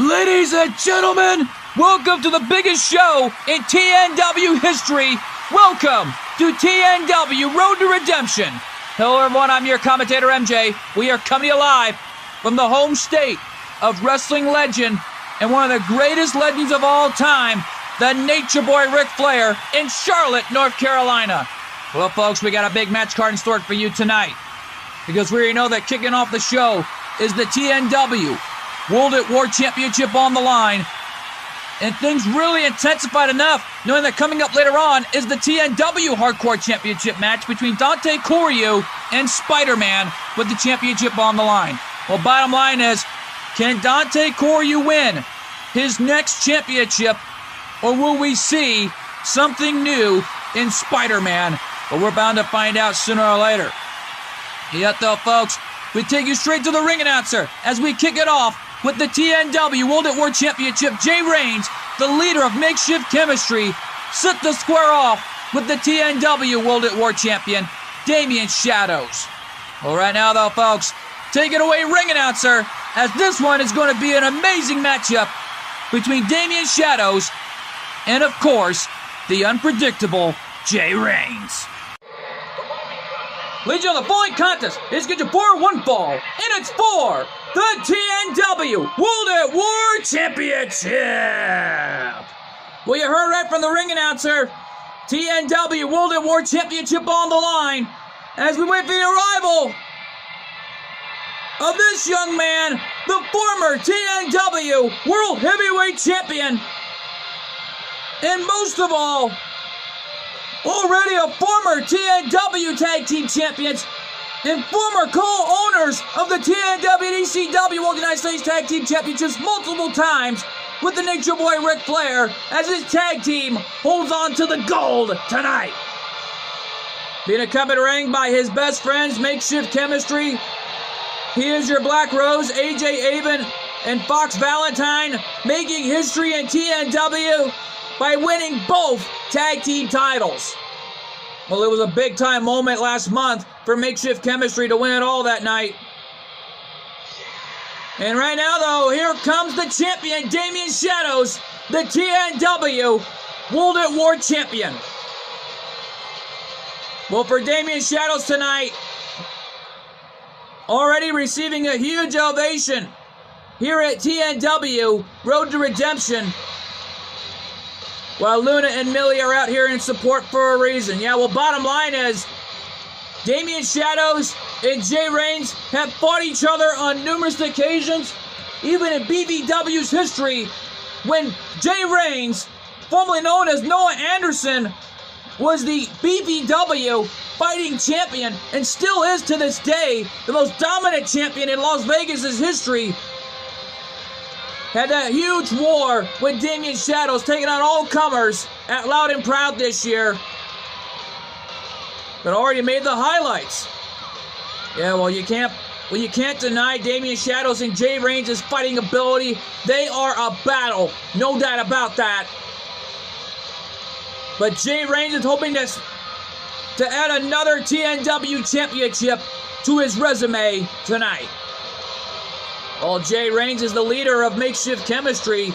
Ladies and gentlemen, welcome to the biggest show in TNW history. Welcome to TNW Road to Redemption. Hello everyone, I'm your commentator MJ. We are coming to you live from the home state of wrestling legend and one of the greatest legends of all time, the Nature Boy Ric Flair in Charlotte, North Carolina. Well folks, we got a big match card in store for you tonight, because we already know that kicking off the show is the TNW World at War Championship on the line. And things really intensified enough, knowing that coming up later on is the TNW Hardcore Championship match between Dante Coryu and Spider-Man with the championship on the line. Well, bottom line is, can Dante Coryu win his next championship, or will we see something new in Spider-Man? Well, we're bound to find out sooner or later. Yet though, folks, we take you straight to the ring announcer as we kick it off with the TNW World at War Championship. Jay Reigns, the leader of Makeshift Chemistry, set to square off with the TNW World at War Champion, Damien Shadows. Well, right now, though, folks, take it away, ring announcer, as this one is going to be an amazing matchup between Damien Shadows and, of course, the unpredictable Jay Reigns. Ladies and gentlemen, the following contest is scheduled for one fall, and it's for the TNW World at War Championship. Well, you heard right from the ring announcer, TNW World at War Championship on the line, as we wait for the arrival of this young man, the former TNW World Heavyweight Champion, and most of all, already a former TNW Tag Team Champions and former co-owners of the TNW and ECW World United States Tag Team Championships multiple times with the Nature Boy Ric Flair, as his tag team holds on to the gold tonight. Being accompanied ring by his best friends, Makeshift Chemistry, he is your Black Rose, AJ Avon, and Fox Valentine, making history in TNW by winning both tag team titles. Well, it was a big-time moment last month for Makeshift Chemistry to win it all that night. And right now, though, here comes the champion, Damien Shadows, the TNW World at War Champion. Well, for Damien Shadows tonight, already receiving a huge ovation here at TNW Road to Redemption, while Luna and Millie are out here in support for a reason. Yeah, well, bottom line is, Damien Shadows and Jay Reigns have fought each other on numerous occasions, even in BVW's history, when Jay Reigns, formerly known as Noah Anderson, was the BVW fighting champion and still is to this day the most dominant champion in Las Vegas' history. Had that huge war with Damien Shadows taking on all comers at Loud and Proud this year, but already made the highlights. Yeah, well, you can't deny Damien Shadows and Jay Reigns' fighting ability. They are a battle, no doubt about that. But Jay Reigns is hoping to add another TNW championship to his resume tonight. Well, Jay Reigns is the leader of Makeshift Chemistry.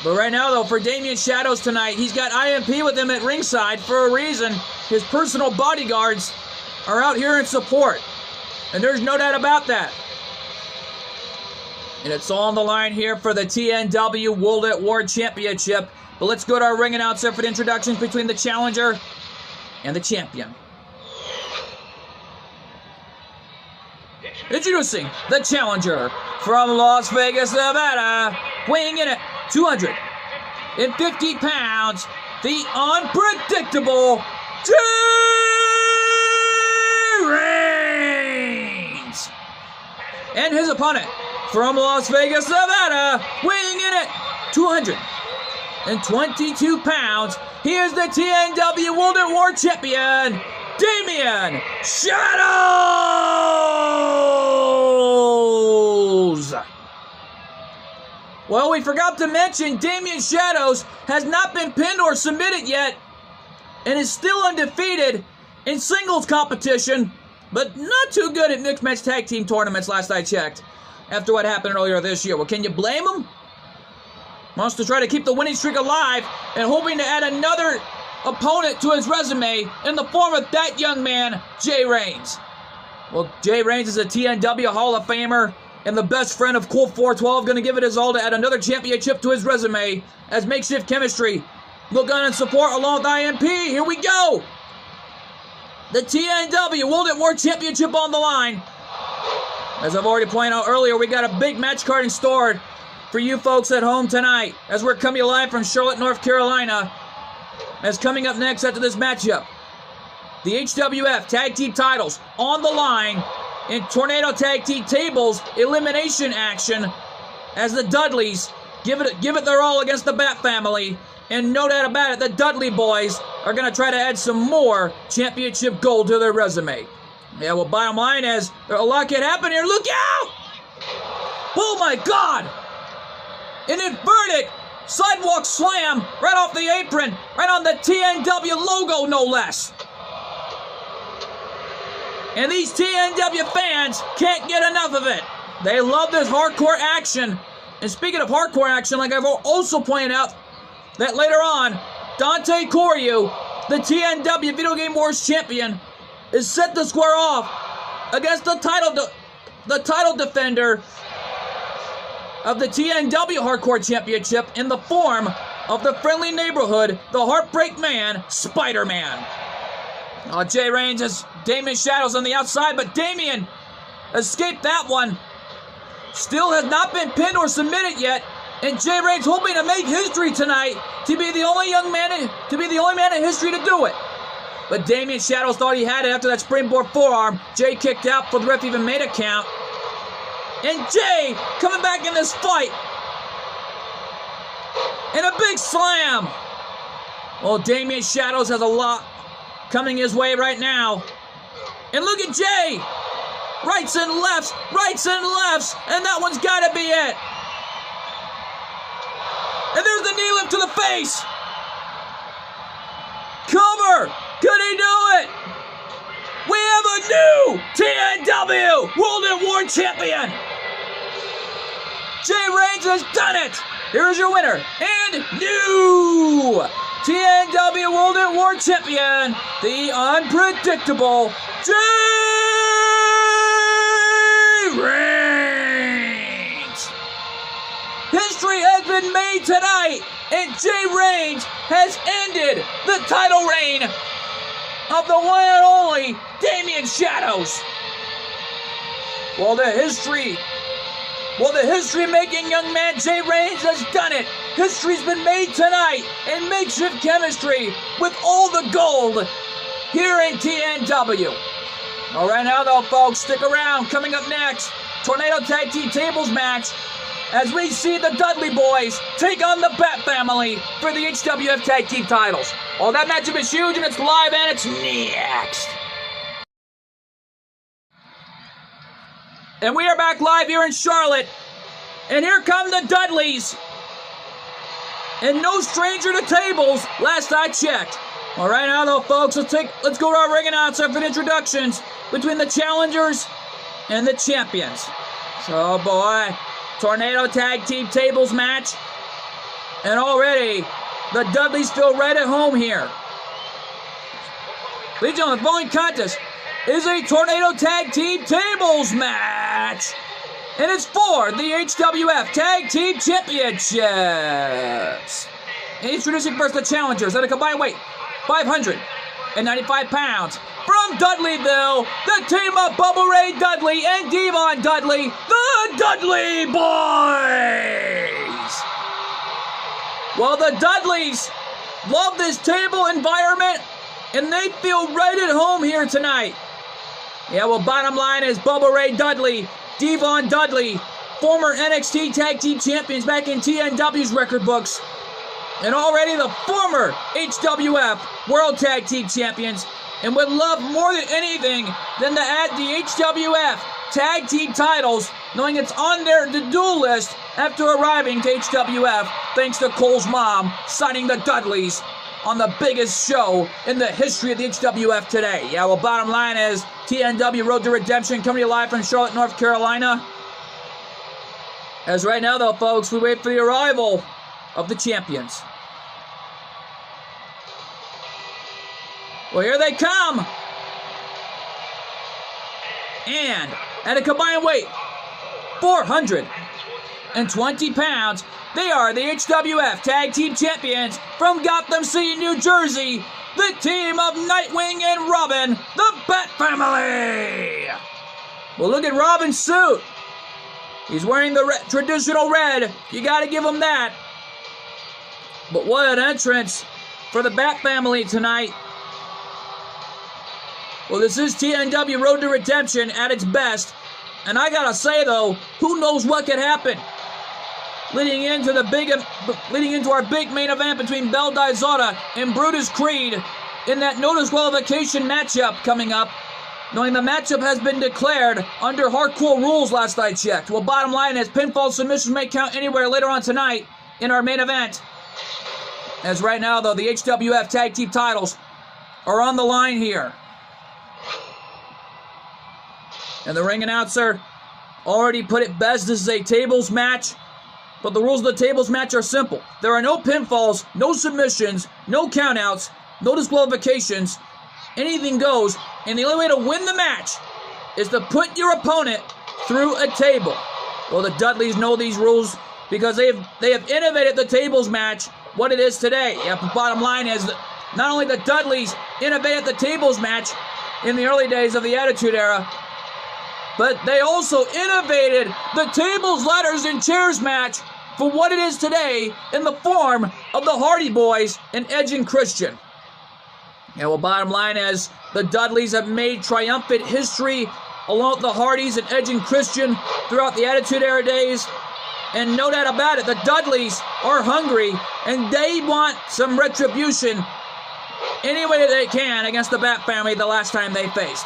But right now, though, for Damien Shadows tonight, he's got IMP with him at ringside for a reason. His personal bodyguards are out here in support, and there's no doubt about that. And it's all on the line here for the TNW World at War Championship. But let's go to our ring announcer for the introductions between the challenger and the champion. Introducing the challenger from Las Vegas, Nevada, weighing in at 250 pounds, the unpredictable Jay Reigns. And his opponent from Las Vegas, Nevada, weighing in at 222 pounds, he is the TNW World at War Champion, Damien Shadows! Well, we forgot to mention Damien Shadows has not been pinned or submitted yet and is still undefeated in singles competition, but not too good at mixed match tag team tournaments last I checked. after what happened earlier this year. Well, can you blame him? Wants to try to keep the winning streak alive and hoping to add another opponent to his resume in the form of that young man, Jay Reigns. Well, Jay Reigns is a TNW Hall of Famer and the best friend of Cool 412, going to give it his all to add another championship to his resume as Makeshift Chemistry look on and support along with IMP. Here we go. The TNW World at War Championship on the line. As I've already pointed out earlier, we got a big match card in store for you folks at home tonight as we're coming live from Charlotte, North Carolina. As coming up next after this matchup, the HWF Tag Team titles on the line in Tornado Tag Team Tables elimination action as the Dudleys give it their all against the Bat Family. And no doubt about it, the Dudley boys are going to try to add some more championship gold to their resume. Yeah, well, bottom line is, a lot can happen here. Look out! Oh my God! An inverted sidewalk slam right off the apron, right on the TNW logo, no less. And these TNW fans can't get enough of it. They love this hardcore action. And speaking of hardcore action, like I've also pointed out, that later on, Dante Coryu, the TNW Video Game Wars champion, is set to square off against the title defender of the TNW Hardcore Championship in the form of the friendly neighborhood, the Heartbreak Man, Spider-Man. Jay Reigns has Damien Shadows on the outside, but Damien escaped that one. Still has not been pinned or submitted yet. And Jay Reigns hoping to make history tonight to be the only man in history to do it. But Damien Shadows thought he had it after that springboard forearm. Jay kicked out before the ref even made a count. And Jay coming back in this fight. And a big slam. Well, Damien Shadows has a lot coming his way right now. And look at Jay. Rights and lefts, and that one's got to be it. And there's the knee lift to the face. Cover. Could he do it? We have a new TNW World at War champion. Jay Reigns has done it. Here's your winner and new TNW World at War champion, the unpredictable Jay Reigns. History has been made tonight, and Jay Reigns has ended the title reign of the one and only Damien Shadows. The history-making young man Jay Reigns has done it. History's been made tonight in Makeshift Chemistry with all the gold here in TNW. All right, now though, folks, stick around. Coming up next, Tornado Tag Team Tables match as we see the Dudley boys take on the Bat Family for the HWF Tag Team titles. Oh, that matchup is huge, and it's live, and it's next. And we are back live here in Charlotte. And here come the Dudleys. And no stranger to tables, last I checked. All right, now though, folks, let's go to our ring announcer for the introductions between the challengers and the champions. So, boy, Tornado Tag Team Tables match. And already, the Dudleys feel right at home here. Ladies and gentlemen, the following contest is a Tornado Tag Team Tables match. And it's for the HWF Tag Team Championships. Introducing first the challengers at a combined weight, 595 pounds. From Dudleyville, the team of Bubba Ray Dudley and Devon Dudley, the Dudley Boys. Well, the Dudleys love this table environment, and they feel right at home here tonight. Yeah, well, bottom line is Bubba Ray Dudley, Devon Dudley, former NXT Tag Team Champions back in TNW's record books, and already the former HWF World Tag Team Champions, and would love more than anything than to add the HWF Tag Team titles, knowing it's on the dual list after arriving to HWF, thanks to Cole's mom signing the Dudleys on the biggest show in the history of the HWF today. Yeah, well, bottom line is TNW Road to Redemption coming to you live from Charlotte, North Carolina. As right now, though, folks, we wait for the arrival of the champions. Well, here they come. And at a combined weight, 420 pounds, they are the HWF Tag Team Champions from Gotham City, New Jersey, the team of Nightwing and Robin, the Bat Family. Well, look at Robin's suit. He's wearing the traditional red. You got to give him that. But what an entrance for the Bat Family tonight. Well, this is TNW Road to Redemption at its best. And I gotta say, though, who knows what could happen? Leading into our big main event between Bel Dizada and Brutus Creed in that no disqualification matchup coming up. Knowing the matchup has been declared under hardcore rules last I checked. Well, bottom line is pinfall submissions may count anywhere later on tonight in our main event. As right now, though, the HWF Tag Team titles are on the line here. And the ring announcer already put it best. This is a tables match. But the rules of the tables match are simple. There are no pinfalls, no submissions, no countouts, no disqualifications. Anything goes. And the only way to win the match is to put your opponent through a table. Well, the Dudleys know these rules because they have innovated the tables match what it is today. Yeah, the bottom line is that not only the Dudleys innovated the tables match in the early days of the Attitude Era, but they also innovated the tables, ladders, and chairs match for what it is today in the form of the Hardy Boys and Edge and Christian. Yeah, well, bottom line is the Dudleys have made triumphant history along with the Hardys and Edge and Christian throughout the Attitude Era days. And no doubt about it, the Dudleys are hungry and they want some retribution any way they can against the Bat Family the last time they faced.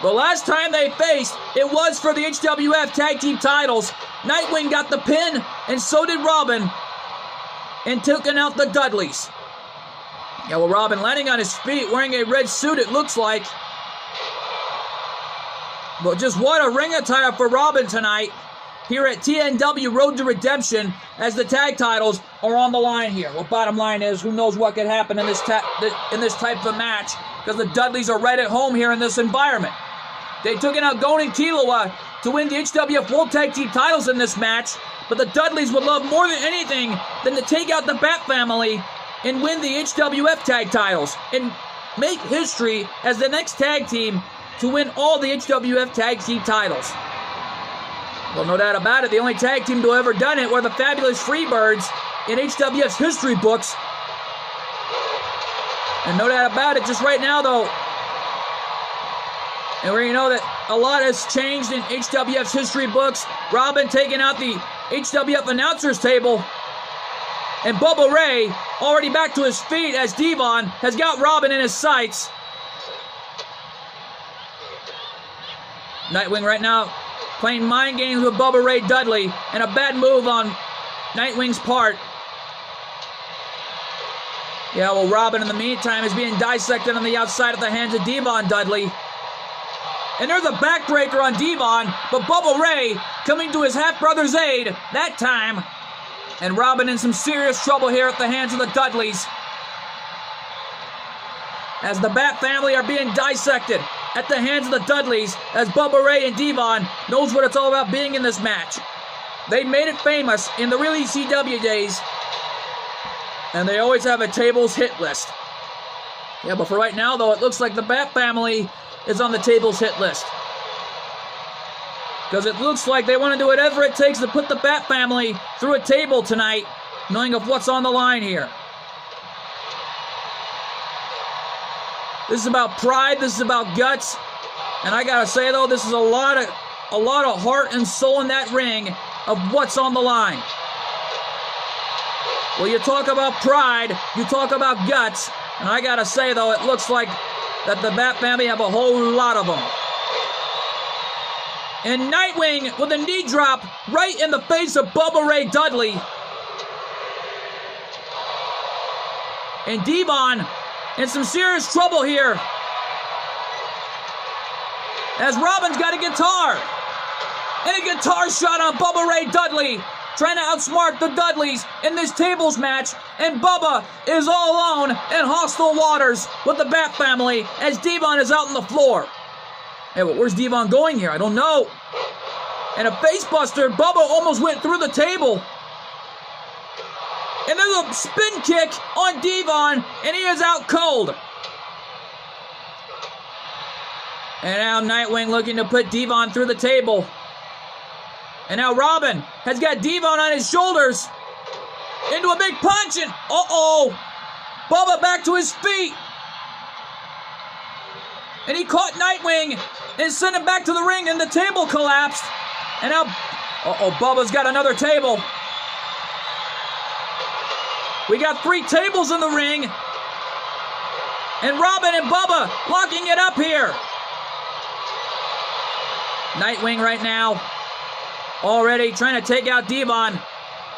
The last time they faced, it was for the HWF Tag Team titles. Nightwing got the pin, and so did Robin, and taking out the Dudleys. Yeah, well, Robin landing on his feet, wearing a red suit, it looks like. But just what a ring attire for Robin tonight here at TNW Road to Redemption as the tag titles are on the line here. Well, bottom line is, who knows what could happen in this type of match because the Dudleys are right at home here in this environment. They took out Gon and Killua to win the HWF World Tag Team titles in this match, but the Dudleys would love more than anything than to take out the Bat Family and win the HWF tag titles and make history as the next tag team to win all the HWF tag team titles. Well, no doubt about it, the only tag team to have ever done it were the Fabulous Freebirds in HWF's history books. And no doubt about it, just right now, though, and we know that a lot has changed in HWF's history books. Robin taking out the HWF announcers table. And Bubba Ray already back to his feet as Devon has got Robin in his sights. Nightwing right now playing mind games with Bubba Ray Dudley. And a bad move on Nightwing's part. Yeah, well, Robin in the meantime is being dissected on the outside at the hands of Devon Dudley. And there's a backbreaker on Devon, but Bubba Ray coming to his half-brother's aid that time. And Robin in some serious trouble here at the hands of the Dudleys. As the Bat Family are being dissected at the hands of the Dudleys, as Bubba Ray and Devon knows what it's all about being in this match. They made it famous in the real ECW days. And they always have a tables hit list. Yeah, but for right now, though, it looks like the Bat Family is on the tables hit list. Because it looks like they want to do whatever it takes to put the Bat Family through a table tonight, knowing of what's on the line here. This is about pride, this is about guts, and I gotta say though, this is a lot of heart and soul in that ring of what's on the line. Well, you talk about pride, you talk about guts, and I gotta say though, it looks like that the Bat Family have a whole lot of them. And Nightwing with a knee drop right in the face of Bubba Ray Dudley. And Devon in some serious trouble here. As Robin's got a guitar. And a guitar shot on Bubba Ray Dudley, trying to outsmart the Dudleys in this tables match, and Bubba is all alone in hostile waters with the Bat family as Devon is out on the floor. Hey, well, where's Devon going here? I don't know. And a facebuster, Bubba almost went through the table. And there's a spin kick on Devon, and he is out cold. And now Nightwing looking to put Devon through the table. And now Robin has got Devon on his shoulders into a big punch, and Bubba back to his feet. And he caught Nightwing and sent him back to the ring, and the table collapsed. And now, Bubba's got another table. We got 3 tables in the ring. And Robin and Bubba locking it up here. Nightwing right now already trying to take out Devon.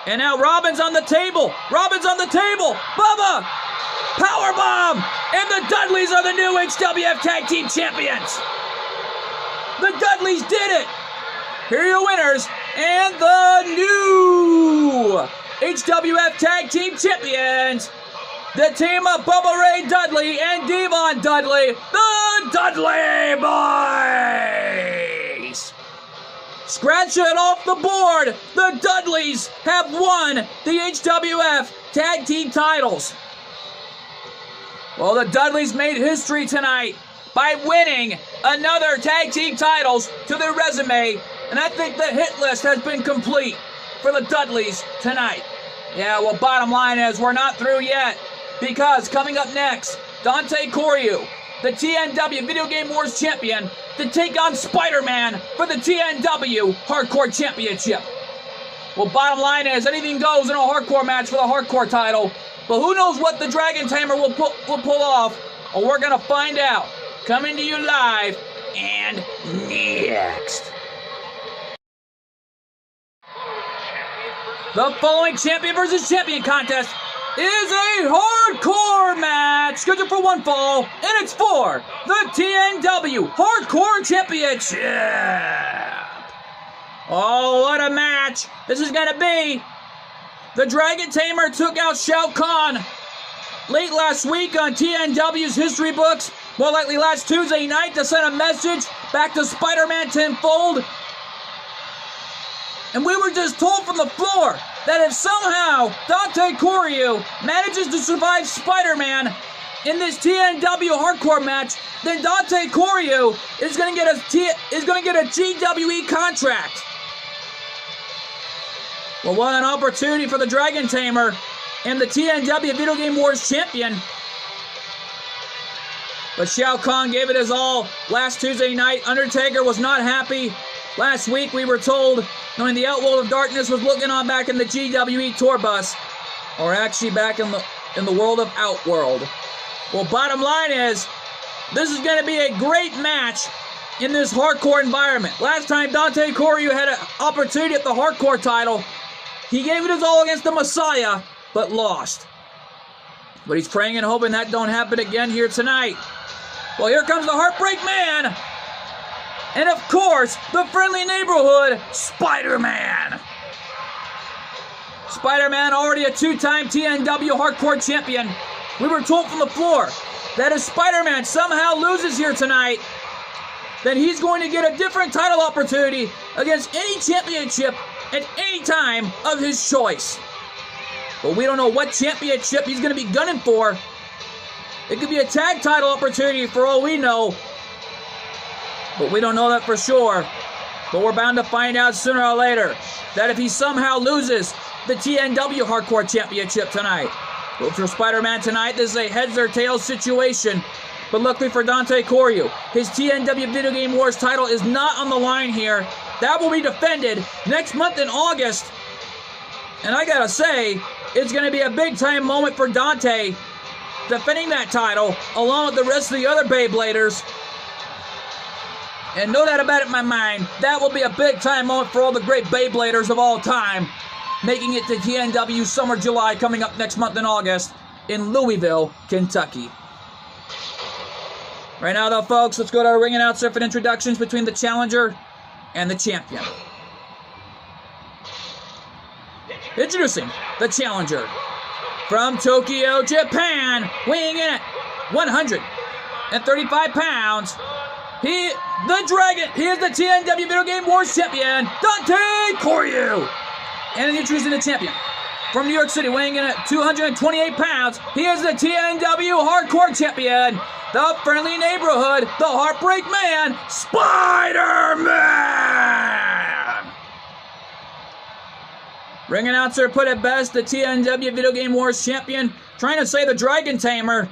And now Robin's on the table. Robin's on the table. Bubba! Powerbomb! And the Dudleys are the new HWF Tag Team Champions. The Dudleys did it. Here are your winners and the new HWF Tag Team Champions. The team of Bubba Ray Dudley and Devon Dudley, the Dudley Boys. Scratch it off the board. The Dudleys have won the HWF Tag Team titles. Well, the Dudleys made history tonight by winning another tag team titles to their resume, and I think the hit list has been complete for the Dudleys tonight. Yeah, well, bottom line is we're not through yet, because coming up next, Dante Coryu, the TNW Video Game Wars champion, to take on Spider-Man for the TNW Hardcore Championship. Well, bottom line is anything goes in a hardcore match for the hardcore title, but who knows what the Dragon Tamer will pull off? Well, we're going to find out. Coming to you live and next. The following champion versus champion contest is a hardcore match scheduled for one fall, and it's for the TNW Hardcore Championship. Oh, what a match this is going to be. The Dragon Tamer took out Shao Kahn late last week on TNW's history books, more likely last Tuesday night, to send a message back to Spider-Man tenfold. And we were just told from the floor that if somehow Dante Coryu manages to survive Spider-Man in this TNW hardcore match, then Dante Coryu is going to get a GWE contract. Well, what an opportunity for the Dragon Tamer and the TNW Video Game Wars champion. But Shao Kahn gave it his all last Tuesday night. Undertaker was not happy. Last week we were told, knowing the Outworld of Darkness was looking on back in the GWE tour bus, or actually back in the world of Outworld. Well, bottom line is, this is going to be a great match in this hardcore environment. Last time Dante Coryu had an opportunity at the hardcore title, he gave it his all against the Messiah, but lost. But he's praying and hoping that don't happen again here tonight. Well, here comes the Heartbreak Man. And of course, the friendly neighborhood, Spider-Man. Spider-Man, already a 2-time TNW Hardcore Champion. We were told from the floor that if Spider-Man somehow loses here tonight, then he's going to get a different title opportunity against any championship at any time of his choice. But we don't know what championship he's going to be gunning for. It could be a tag title opportunity for all we know. But we don't know that for sure. But we're bound to find out sooner or later that if he somehow loses the TNW Hardcore Championship tonight. But for Spider-Man tonight, this is a heads or tails situation. But luckily for Dante Coryu, his TNW Video Game Wars title is not on the line here. That will be defended next month in August. And I gotta say, it's gonna be a big time moment for Dante defending that title along with the rest of the other Beybladers. And no doubt about it in my mind, that will be a big time moment for all the great Beybladers of all time, making it to TNW Summer July coming up next month in August in Louisville, Kentucky. Right now though, folks, let's go to our ring announcer for introductions between the challenger and the champion. Introducing the challenger from Tokyo, Japan, weighing in at 135 pounds. He is the TNW Video Game Wars champion, Dante Koryu. And introducing the champion from New York City, weighing in at 228 pounds. He is the TNW Hardcore champion, the friendly neighborhood, the Heartbreak Man, Spider-Man. Ring announcer put it best, the TNW Video Game Wars champion, trying to say the Dragon Tamer,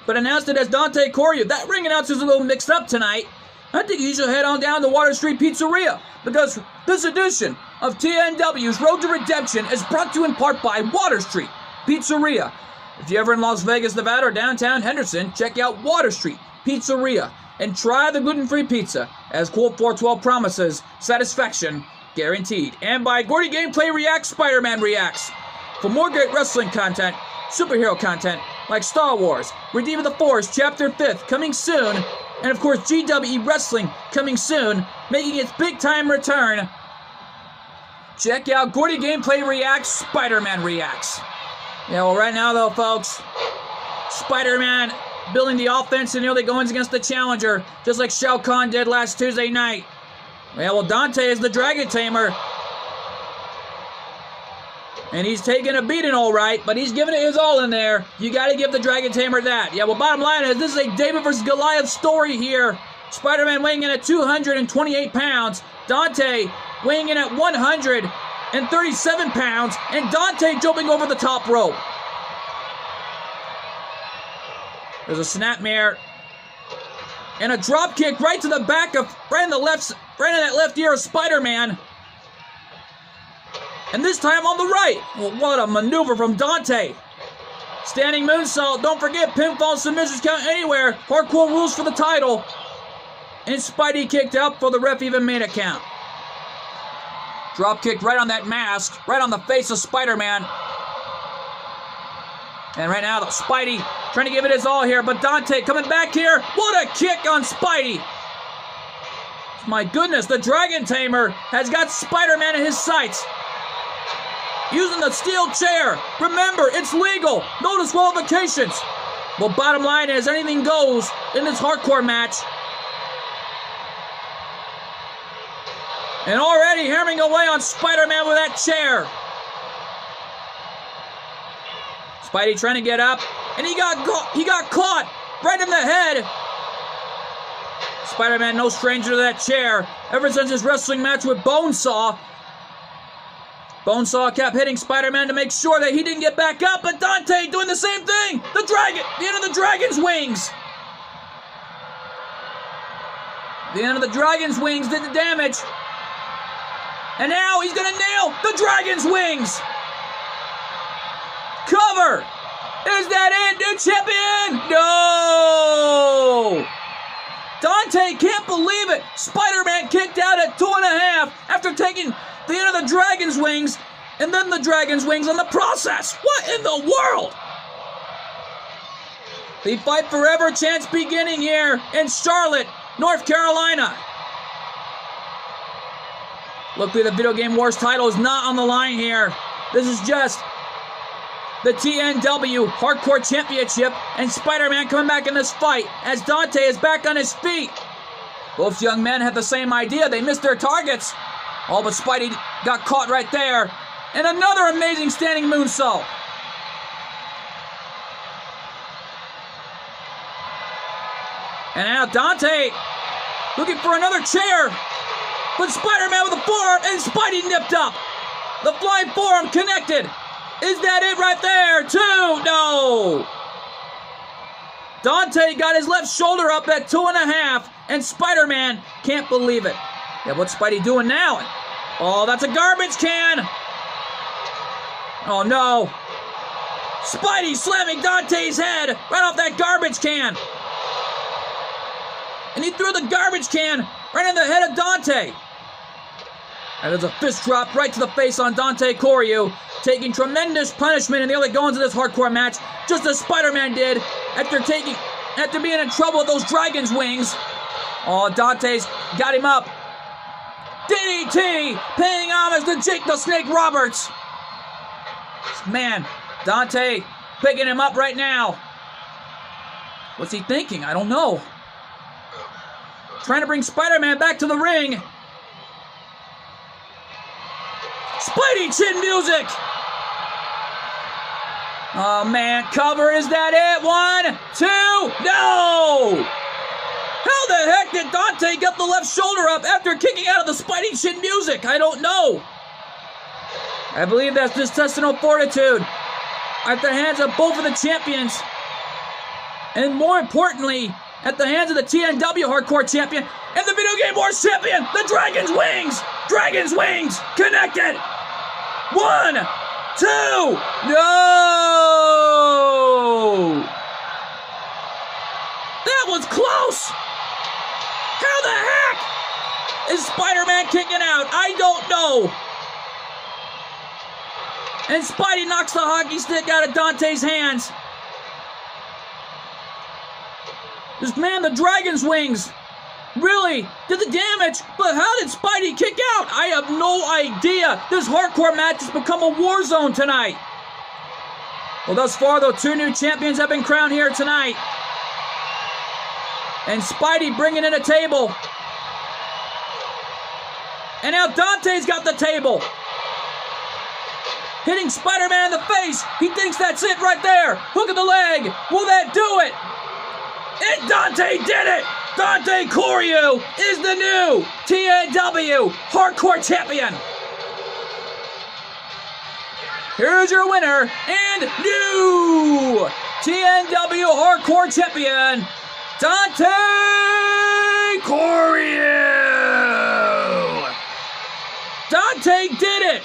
but announced it as Dante Koryu. That ring announcer's a little mixed up tonight. I think you should head on down to Water Street Pizzeria, because this edition of TNW's Road to Redemption is brought to you in part by Water Street Pizzeria. If you're ever in Las Vegas, Nevada, or downtown Henderson, check out Water Street Pizzeria and try the gluten-free pizza, as Colt 412 promises, satisfaction guaranteed. And by Gordy Gameplay Reacts, Spider-Man Reacts. For more great wrestling content, superhero content, like Star Wars, Redeem of the Force Chapter 5th, coming soon, and of course GWE Wrestling, coming soon, making its big-time return. Check out Gordy Gameplay Reacts, Spider-Man Reacts. Yeah, well, right now, though, folks, Spider-Man building the offense and nearly going against the challenger, just like Shao Kahn did last Tuesday night. Yeah, well, Dante is the Dragon Tamer. And he's taking a beating all right, but he's giving it his all in there. You got to give the Dragon Tamer that. Yeah, well, bottom line is this is a David versus Goliath story here. Spider-Man weighing in at 228 pounds. Dante weighing in at 137 pounds. And Dante jumping over the top rope. There's a snapmare. And a drop kick right to the back of, right in that left ear of Spider-Man. And this time on the right. Well, what a maneuver from Dante. Standing moonsault. Don't forget, pinfall submissions count anywhere. Hardcore rules for the title. And Spidey kicked out for the ref even made a count. Drop kick right on that mask. Right on the face of Spider-Man. And right now, Spidey trying to give it his all here. But Dante coming back here. What a kick on Spidey. My goodness, the Dragon Tamer has got Spider-Man in his sights. Using the steel chair. Remember, it's legal. No disqualifications. Well, bottom line is anything goes in this hardcore match. And already hammering away on Spider-Man with that chair. Spidey trying to get up. And he got caught right in the head. Spider-Man no stranger to that chair. Ever since his wrestling match with Bonesaw. Bonesaw kept hitting Spider-Man to make sure that he didn't get back up, but Dante doing the same thing! The end of the Dragon's wings! The end of the Dragon's wings did the damage. And now he's gonna nail the Dragon's wings! Cover! Is that it, new champion? No! Dante can't believe it! Spider-Man kicked out at 2.5 after taking the end of the Dragon's wings, and then the Dragon's wings on the process. What in the world? The Fight Forever chance beginning here in Charlotte, North Carolina. Luckily, the Video Game Wars title is not on the line here. This is just the TNW Hardcore Championship, and Spider-Man coming back in this fight as Dante is back on his feet. Both young men had the same idea. They missed their targets. Oh, but Spidey got caught right there. And another amazing standing moonsault. And now Dante looking for another chair. But Spider-Man with a forearm, and Spidey nipped up. The flying forearm connected. Is that it right there? 2? No. Dante got his left shoulder up at 2.5, and Spider-Man can't believe it. Yeah, what's Spidey doing now? Oh, that's a garbage can. Oh, no. Spidey slamming Dante's head right off that garbage can. And he threw the garbage can right in the head of Dante. And there's a fist drop right to the face on Dante Koryu, taking tremendous punishment in the early goings of this hardcore match, just as Spider-Man did after being in trouble with those Dragon's wings. Oh, Dante's got him up. DDT, paying homage to Jake the Snake Roberts. Man, Dante picking him up right now. What's he thinking? I don't know. Trying to bring Spider-Man back to the ring. Spidey chin music. Oh, man. Cover. Is that it? 1, 2. No! How the heck did Dante get the left shoulder up after kicking out of the Spidey chin music? I don't know. I believe that's intestinal fortitude at the hands of both of the champions. And more importantly, at the hands of the TNW Hardcore Champion and the Video Game Wars Champion, the Dragon's Wings! Dragon's Wings connected! 1, 2, no! That was close! How the heck is Spider-Man kicking out? I don't know. And Spidey knocks the hockey stick out of Dante's hands. This man, the Dragon's Wings, really did the damage, but how did Spidey kick out? I have no idea. This hardcore match has become a war zone tonight. Well, thus far, though, 2 new champions have been crowned here tonight. And Spidey bringing in a table. And now Dante's got the table. Hitting Spider-Man in the face. He thinks that's it right there. Hook of the leg. Will that do it? And Dante did it! Dante Coryu is the new TNW Hardcore Champion. Here's your winner and new TNW Hardcore Champion, Dante Coryu. Dante did it!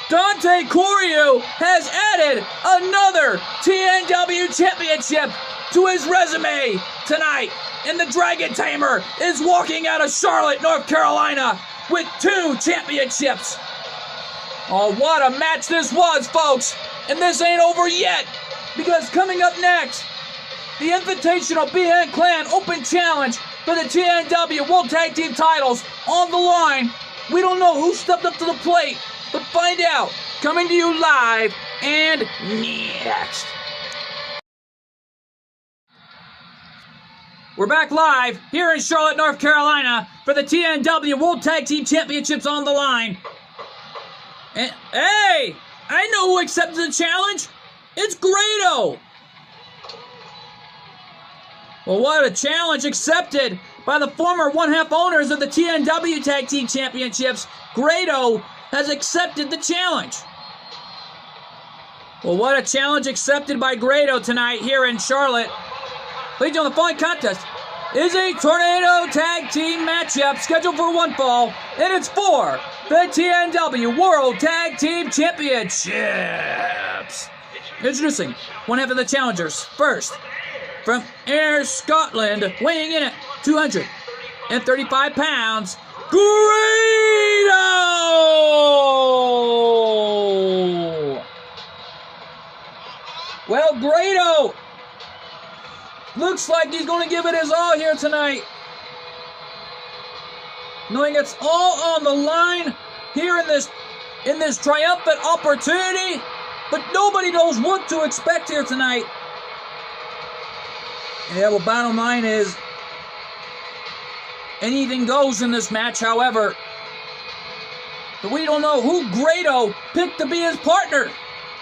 Dante Coryu has added another TNW Championship to his resume tonight. And the Dragon Tamer is walking out of Charlotte, North Carolina with 2 championships. Oh, what a match this was, folks. And this ain't over yet, because coming up next, the Invitational BN Clan Open Challenge for the TNW World Tag Team titles on the line. We don't know who stepped up to the plate, but find out. Coming to you live and next. We're back live here in Charlotte, North Carolina for the TNW World Tag Team Championships on the line. And, hey, I know who accepted the challenge. It's Grado. Well, what a challenge accepted by the former one-half owners of the TNW Tag Team Championships. Grado has accepted the challenge. Well, what a challenge accepted by Grado tonight here in Charlotte. Ladies and gentlemen, the following contest is a Tornado Tag Team matchup scheduled for one fall, and it's for the TNW World Tag Team Championships. Introducing one half of the challengers. First, from Ayr, Scotland, weighing in at 235 pounds, Grado! Well, Grado looks like he's going to give it his all here tonight. Knowing it's all on the line here in this triumphant opportunity, but nobody knows what to expect here tonight. Yeah, well, bottom line is anything goes in this match, however. But we don't know who Grado picked to be his partner,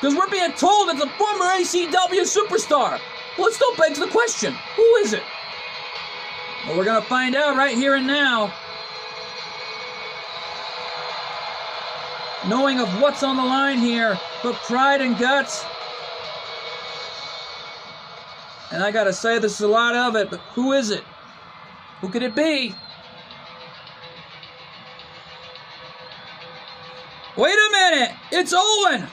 because we're being told it's a former ACW superstar. Well, it still begs the question, who is it? Well, we're going to find out right here and now. Knowing of what's on the line here, but pride and guts. And I got to say, this is a lot of it, but who is it? Who could it be? Wait a minute, it's Owen!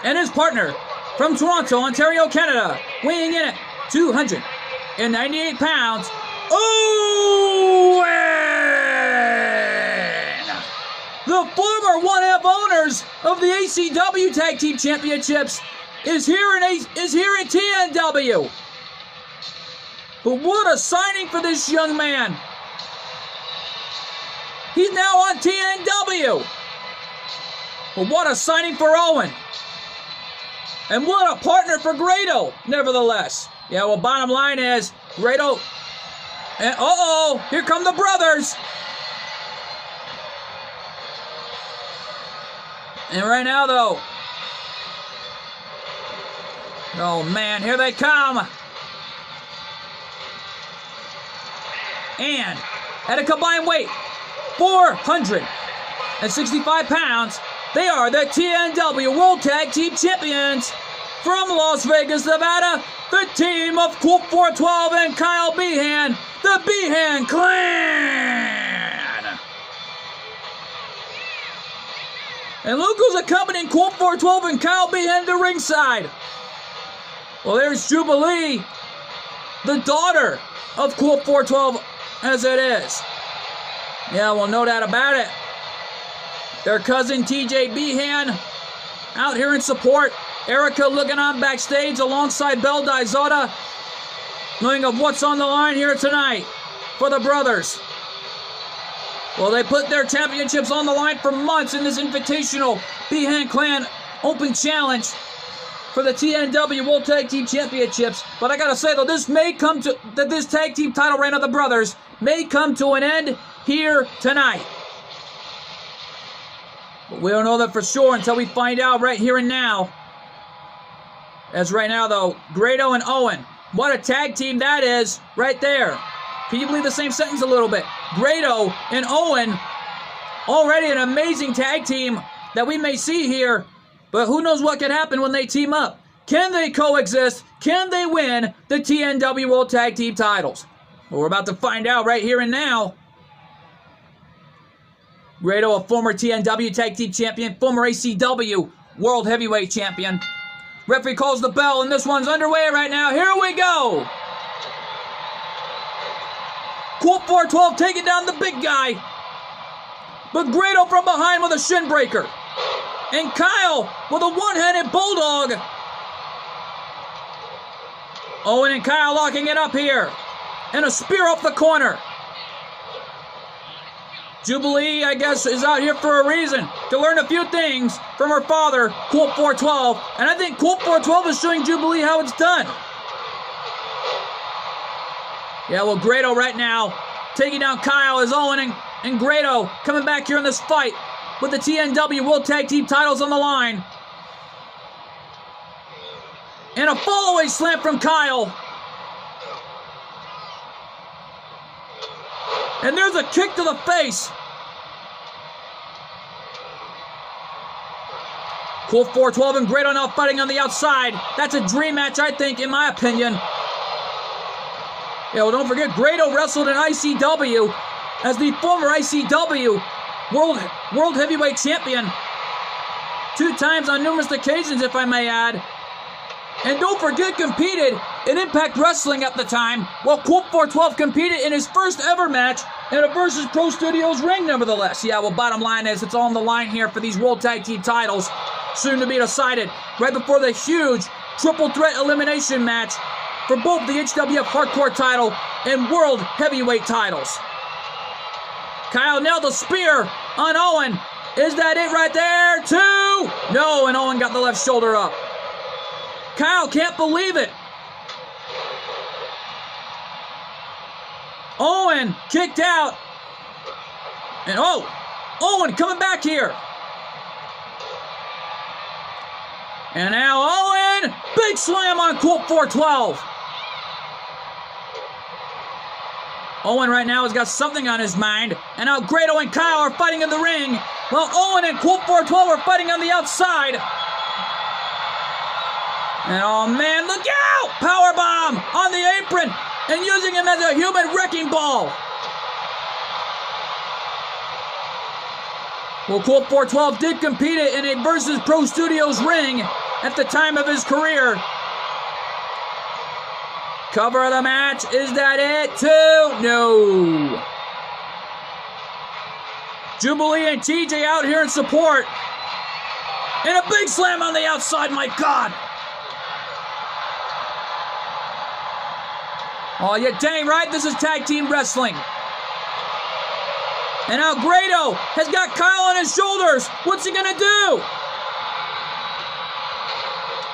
And his partner from Toronto, Ontario, Canada, weighing in at 298 pounds, Owen! The former one-half owners of the ACW Tag Team Championships is here in TNW. But what a signing for this young man. He's now on TNW. But what a signing for Owen. And what a partner for Grado, nevertheless. Yeah, well, bottom line is, Grado... And, uh-oh, here come the brothers. And right now, though... Oh, man, here they come. And at a combined weight, 465 pounds, they are the TNW World Tag Team Champions. From Las Vegas, Nevada, the team of Colt 412 and Kyle Behan, the Behan Clan. And look who's accompanying Colt 412 and Kyle Behan to ringside. Well, there's Jubilee, the daughter of Colt 412 as it is. Yeah, well, no doubt about it. Their cousin TJ Behan out here in support. Erica looking on backstage alongside Belle Dizota, knowing of what's on the line here tonight for the brothers. Well, they put their championships on the line for months in this invitational Behan Clan Open Challenge for the TNW World Tag Team Championships. But I gotta say though, this tag team title reign of the brothers may come to an end here tonight. But we don't know that for sure until we find out right here and now. As right now though, Grado and Owen, what a tag team that is right there. Can you believe the same sentence a little bit? Grado and Owen, already an amazing tag team that we may see here. But who knows what could happen when they team up? Can they coexist? Can they win the TNW World Tag Team titles? Well, we're about to find out right here and now. Grado, a former TNW Tag Team Champion, former ACW World Heavyweight Champion. Referee calls the bell, and this one's underway right now. Here we go. Colt 412 taking down the big guy. But Grado from behind with a shin breaker. And Kyle with a one-handed bulldog. Owen and Kyle locking it up here. And a spear off the corner. Jubilee, I guess, is out here for a reason. To learn a few things from her father, Colt 412. And I think Colt 412 is showing Jubilee how it's done. Yeah, well, Grado right now taking down Kyle as Owen and Grado coming back here in this fight with the TNW World Tag Team titles on the line. And a fall-away slam from Kyle. And there's a kick to the face. Colt 412 and Grado now fighting on the outside. That's a dream match, I think, in my opinion. Yeah, well, don't forget, Grado wrestled in ICW as the former ICW World Heavyweight Champion. 2 times on numerous occasions, if I may add. And don't forget, competed in Impact Wrestling at the time, while Colt 412 competed in his first ever match in a Versus Pro Studios ring, nevertheless. Yeah, well, bottom line is, it's all on the line here for these World Tag Team titles, soon to be decided, right before the huge triple threat elimination match for both the HWF Hardcore title and World Heavyweight titles. Kyle nailed the spear on Owen. Is that it right there? 2! No, and Owen got the left shoulder up. Kyle can't believe it. Owen kicked out. And Owen coming back here. And now Owen, big slam on Colt 412. Owen right now has got something on his mind. And now Grado and Kyle are fighting in the ring, while Owen and Colt 412 are fighting on the outside. And oh man, look out! Powerbomb on the apron and using him as a human wrecking ball. Well, Colt 412 did compete in a Versus Pro Studios ring at the time of his career. Cover of the match, is that it? 2? No. Jubilee and TJ out here in support. And a big slam on the outside, my God. Oh, yeah, dang right, this is tag team wrestling. And now Grado has got Kyle on his shoulders. What's he gonna do?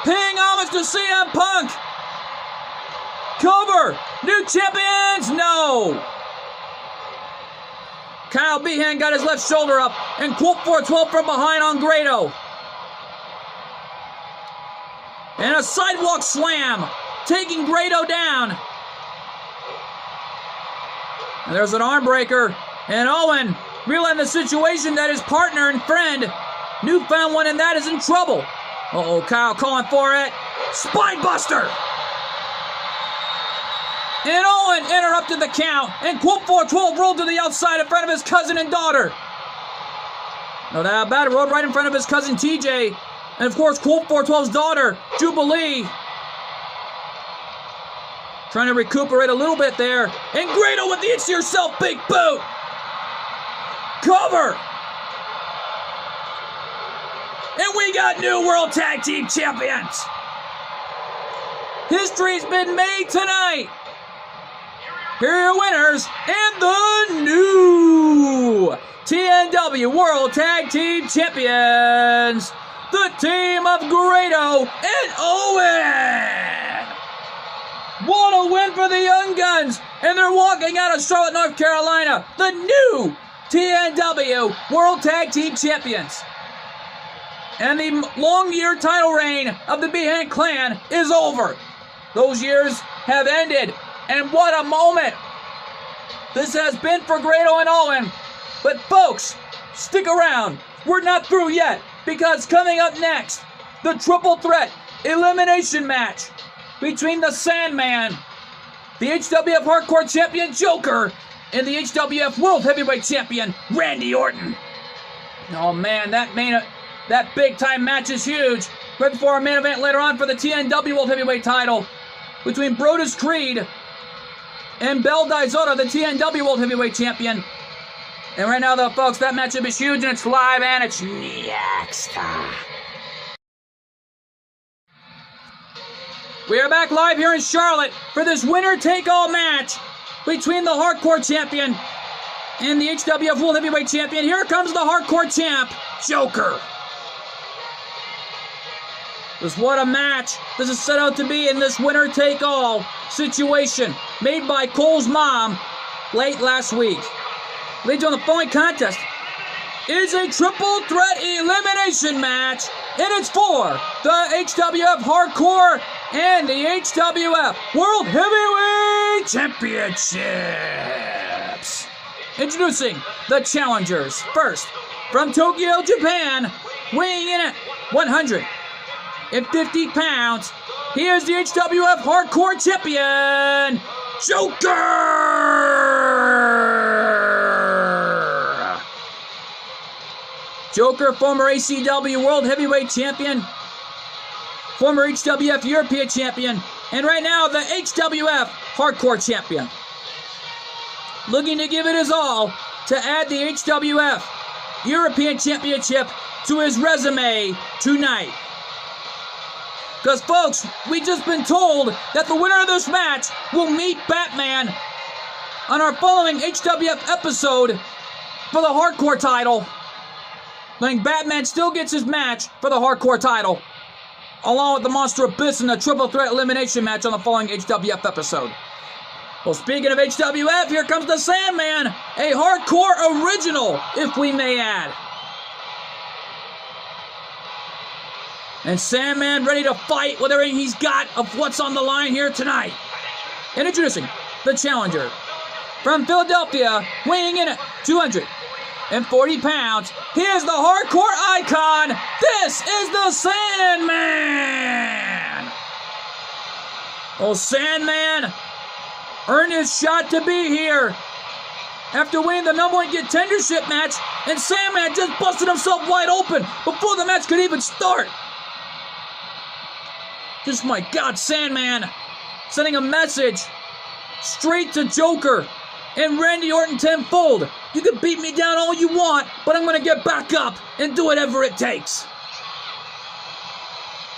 Paying homage to CM Punk. Cover. New champions. No. Kyle Behan got his left shoulder up and Colt 412 from behind on Grado. And a sidewalk slam, taking Grado down. And there's an arm breaker. And Owen, realizing the situation that his partner and friend, newfound one, and that is in trouble. Uh-oh, Kyle calling for it. Spine buster. And Owen interrupted the count, and Colt 412 rolled to the outside in front of his cousin and daughter. No doubt about it, rolled right in front of his cousin TJ, and of course Colt 412's daughter, Jubilee. Trying to recuperate a little bit there, and Grado with the It's Yourself big boot. Cover. And we got new World Tag Team Champions. History's been made tonight. Here are your winners and the new TNW World Tag Team Champions, the team of Grado and Owen. What a win for the Young Guns, and they're walking out of Charlotte, North Carolina, the new TNW World Tag Team Champions. And the long-year title reign of the Behan Clan is over. Those years have ended. And what a moment this has been for Grado and Owen. But folks, stick around. We're not through yet, because coming up next, the triple threat elimination match between the Sandman, the HWF Hardcore Champion Joker, and the HWF World Heavyweight Champion Randy Orton. Oh man, that big time match is huge. Right before our main event later on for the TNW World Heavyweight title between Brodus Creed and Bel Dizota, the TNW World Heavyweight Champion. And right now, though, folks, that matchup is huge, and it's live, and it's next. We are back live here in Charlotte for this winner-take-all match between the Hardcore Champion and the HWF World Heavyweight Champion. Here comes the Hardcore Champ, Joker. Just what a match this is set out to be in this winner-take-all situation made by Cole's mom late last week. Leads on the following contest is a triple threat elimination match, and it's for the HWF Hardcore and the HWF World Heavyweight Championships. Introducing the challengers. First, from Tokyo, Japan, weighing in at 150 pounds, he is the HWF Hardcore Champion, Joker! Joker, former ACW World Heavyweight Champion, former HWF European Champion, and right now the HWF Hardcore Champion. Looking to give it his all to add the HWF European Championship to his resume tonight. Because, folks, we just been told that the winner of this match will meet Batman on our following HWF episode for the Hardcore title. I think Batman still gets his match for the Hardcore title, along with the Monster Abyss in the Triple Threat Elimination match on the following HWF episode. Well, speaking of HWF, here comes the Sandman, a Hardcore original, if we may add. And Sandman ready to fight with everything he's got of what's on the line here tonight. And introducing the challenger from Philadelphia, weighing in at 240 pounds. He is the Hardcore icon. This is the Sandman. Oh, Sandman earned his shot to be here after winning the #1 contendership match, and Sandman just busted himself wide open before the match could even start. Just, my God, Sandman sending a message straight to Joker and Randy Orton tenfold. You can beat me down all you want, but I'm going to get back up and do whatever it takes.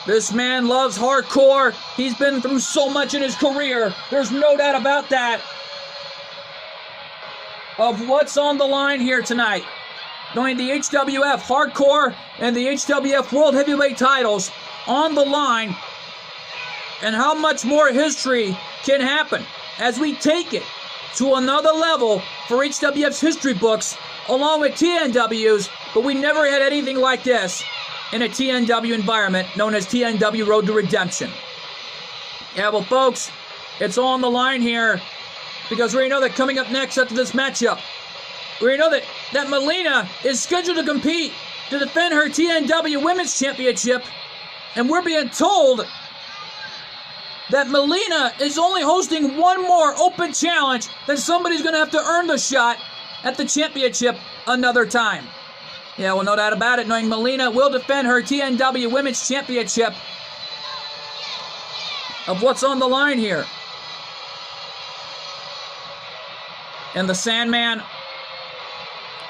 This man loves hardcore. He's been through so much in his career. There's no doubt about that. of what's on the line here tonight. Knowing the HWF Hardcore and the HWF World Heavyweight titles on the line, and how much more history can happen as we take it to another level for HWF's history books along with TNW's, but we never had anything like this in a TNW environment known as TNW Road to Redemption. Yeah, well, folks, it's all on the line here because we know that coming up next after this matchup, we know that Melina is scheduled to compete to defend her TNW Women's Championship, and we're being told that Melina is only hosting one more open challenge, that somebody's going to have to earn the shot at the championship another time. Yeah, well, no doubt about it, knowing Melina will defend her TNW Women's Championship. Of what's on the line here. And the Sandman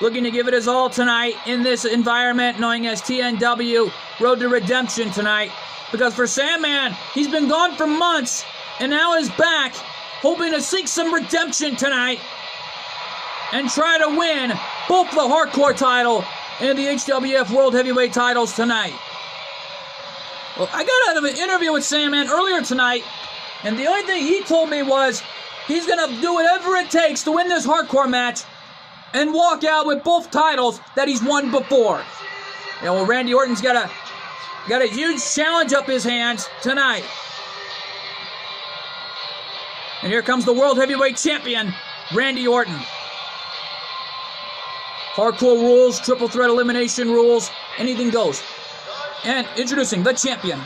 looking to give it his all tonight in this environment, knowing as TNW Road to Redemption tonight. Because for Sandman, he's been gone for months, and now is back, hoping to seek some redemption tonight and try to win both the Hardcore title and the HWF World Heavyweight titles tonight. Well, I got out of an interview with Sandman earlier tonight, and the only thing he told me was he's going to do whatever it takes to win this Hardcore match and walk out with both titles that he's won before. Yeah, well, Randy Orton's got a huge challenge up his hands tonight. And here comes the World Heavyweight Champion, Randy Orton. Hardcore rules, triple threat elimination rules, anything goes. And introducing the champion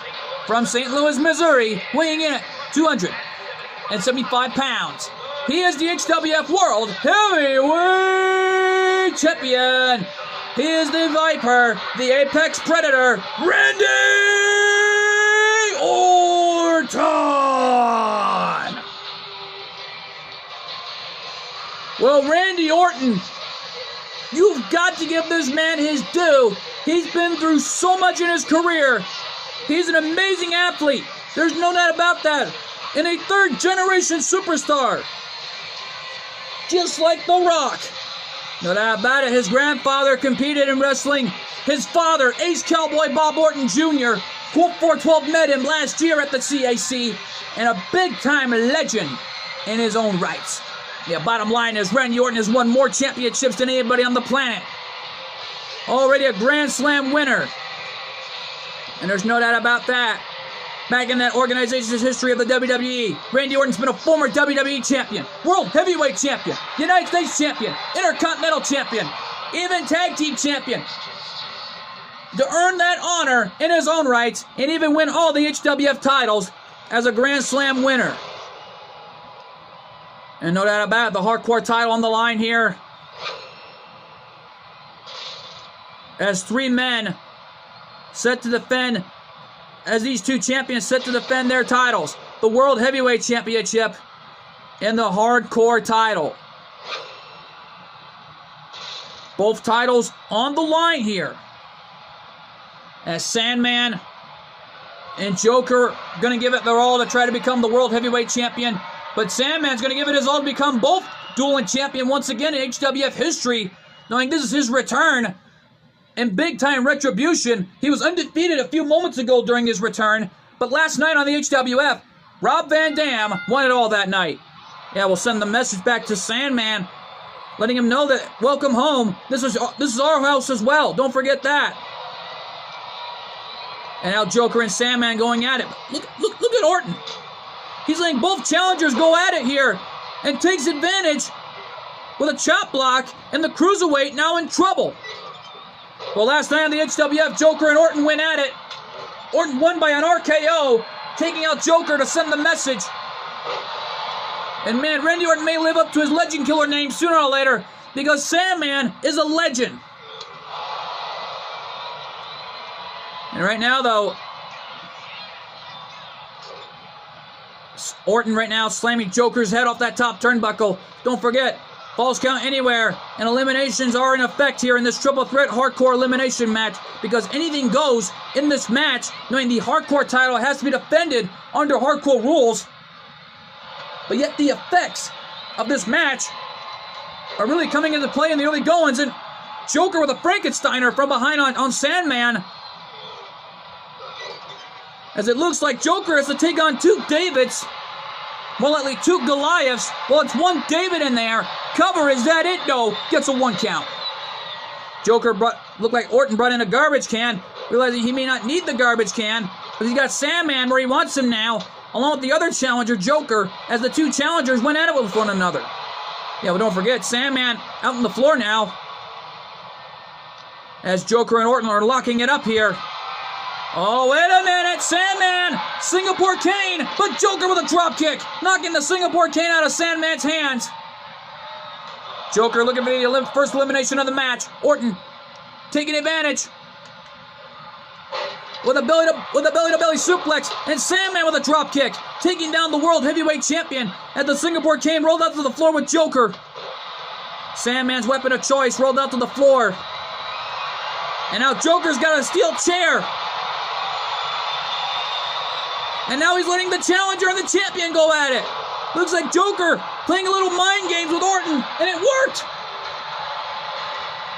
from St. Louis, Missouri, weighing in at 275 pounds. He is the HWF World Heavyweight Champion. He is the Viper, the Apex Predator, Randy Orton. Well, Randy Orton, you've got to give this man his due. He's been through so much in his career. He's an amazing athlete. There's no doubt about that. And a third-generation superstar. Just like The Rock. No doubt about it, his grandfather competed in wrestling. His father, Ace Cowboy Bob Orton Jr., Colt 412 met him last year at the CAC, and a big-time legend in his own rights. Yeah, bottom line is Randy Orton has won more championships than anybody on the planet. Already a Grand Slam winner. And there's no doubt about that. Back in that organization's history of the WWE, Randy Orton's been a former WWE champion, World Heavyweight Champion, United States Champion, Intercontinental Champion, even Tag Team Champion. To earn that honor in his own rights and even win all the HWF titles as a Grand Slam winner. And no doubt about it, the Hardcore title on the line here. As three men set to defend, as these two champions set to defend their titles. The World Heavyweight Championship and the Hardcore title. Both titles on the line here. As Sandman and Joker going to give it their all to try to become the World Heavyweight Champion. But Sandman's going to give it his all to become both dueling champion once again in HWF history, knowing this is his return and big-time retribution. He was undefeated a few moments ago during his return, but last night on the HWF, Rob Van Dam won it all that night. Yeah, we'll send the message back to Sandman, letting him know that welcome home. This is our house as well. Don't forget that. And now Joker and Sandman going at it. Look at Orton. He's letting both challengers go at it here and takes advantage with a chop block, and the Cruiserweight now in trouble. Well, last night on the HWF, Joker and Orton went at it. Orton won by an RKO, taking out Joker to send the message. And man, Randy Orton may live up to his Legend Killer name sooner or later, because Sandman is a legend. And right now, though, Orton right now slamming Joker's head off that top turnbuckle. Don't forget, falls count anywhere, and eliminations are in effect here in this triple threat hardcore elimination match, because anything goes in this match, knowing the hardcore title has to be defended under hardcore rules. But yet the effects of this match are really coming into play in the early goings, and Joker with a Frankensteiner from behind on Sandman. As it looks like Joker has to take on two Davids. More likely two Goliaths. Well, it's one David in there. Cover, is that it? No. Gets a 1 count. Joker looked like Orton brought in a garbage can, realizing he may not need the garbage can, but he's got Sandman where he wants him now, along with the other challenger, Joker, as the two challengers went at it with one another. Yeah, well, don't forget, Sandman out on the floor now, as Joker and Orton are locking it up here. Oh, wait a minute, Sandman, Singapore cane, but Joker with a drop kick, knocking the Singapore cane out of Sandman's hands. Joker looking for the first elimination of the match. Orton taking advantage with a belly-to-belly suplex, and Sandman with a drop kick, taking down the World Heavyweight Champion as the Singapore cane rolled out to the floor with Joker. Sandman's weapon of choice rolled out to the floor. And now Joker's got a steel chair. And now he's letting the challenger and the champion go at it. Looks like Joker playing a little mind games with Orton, and it worked.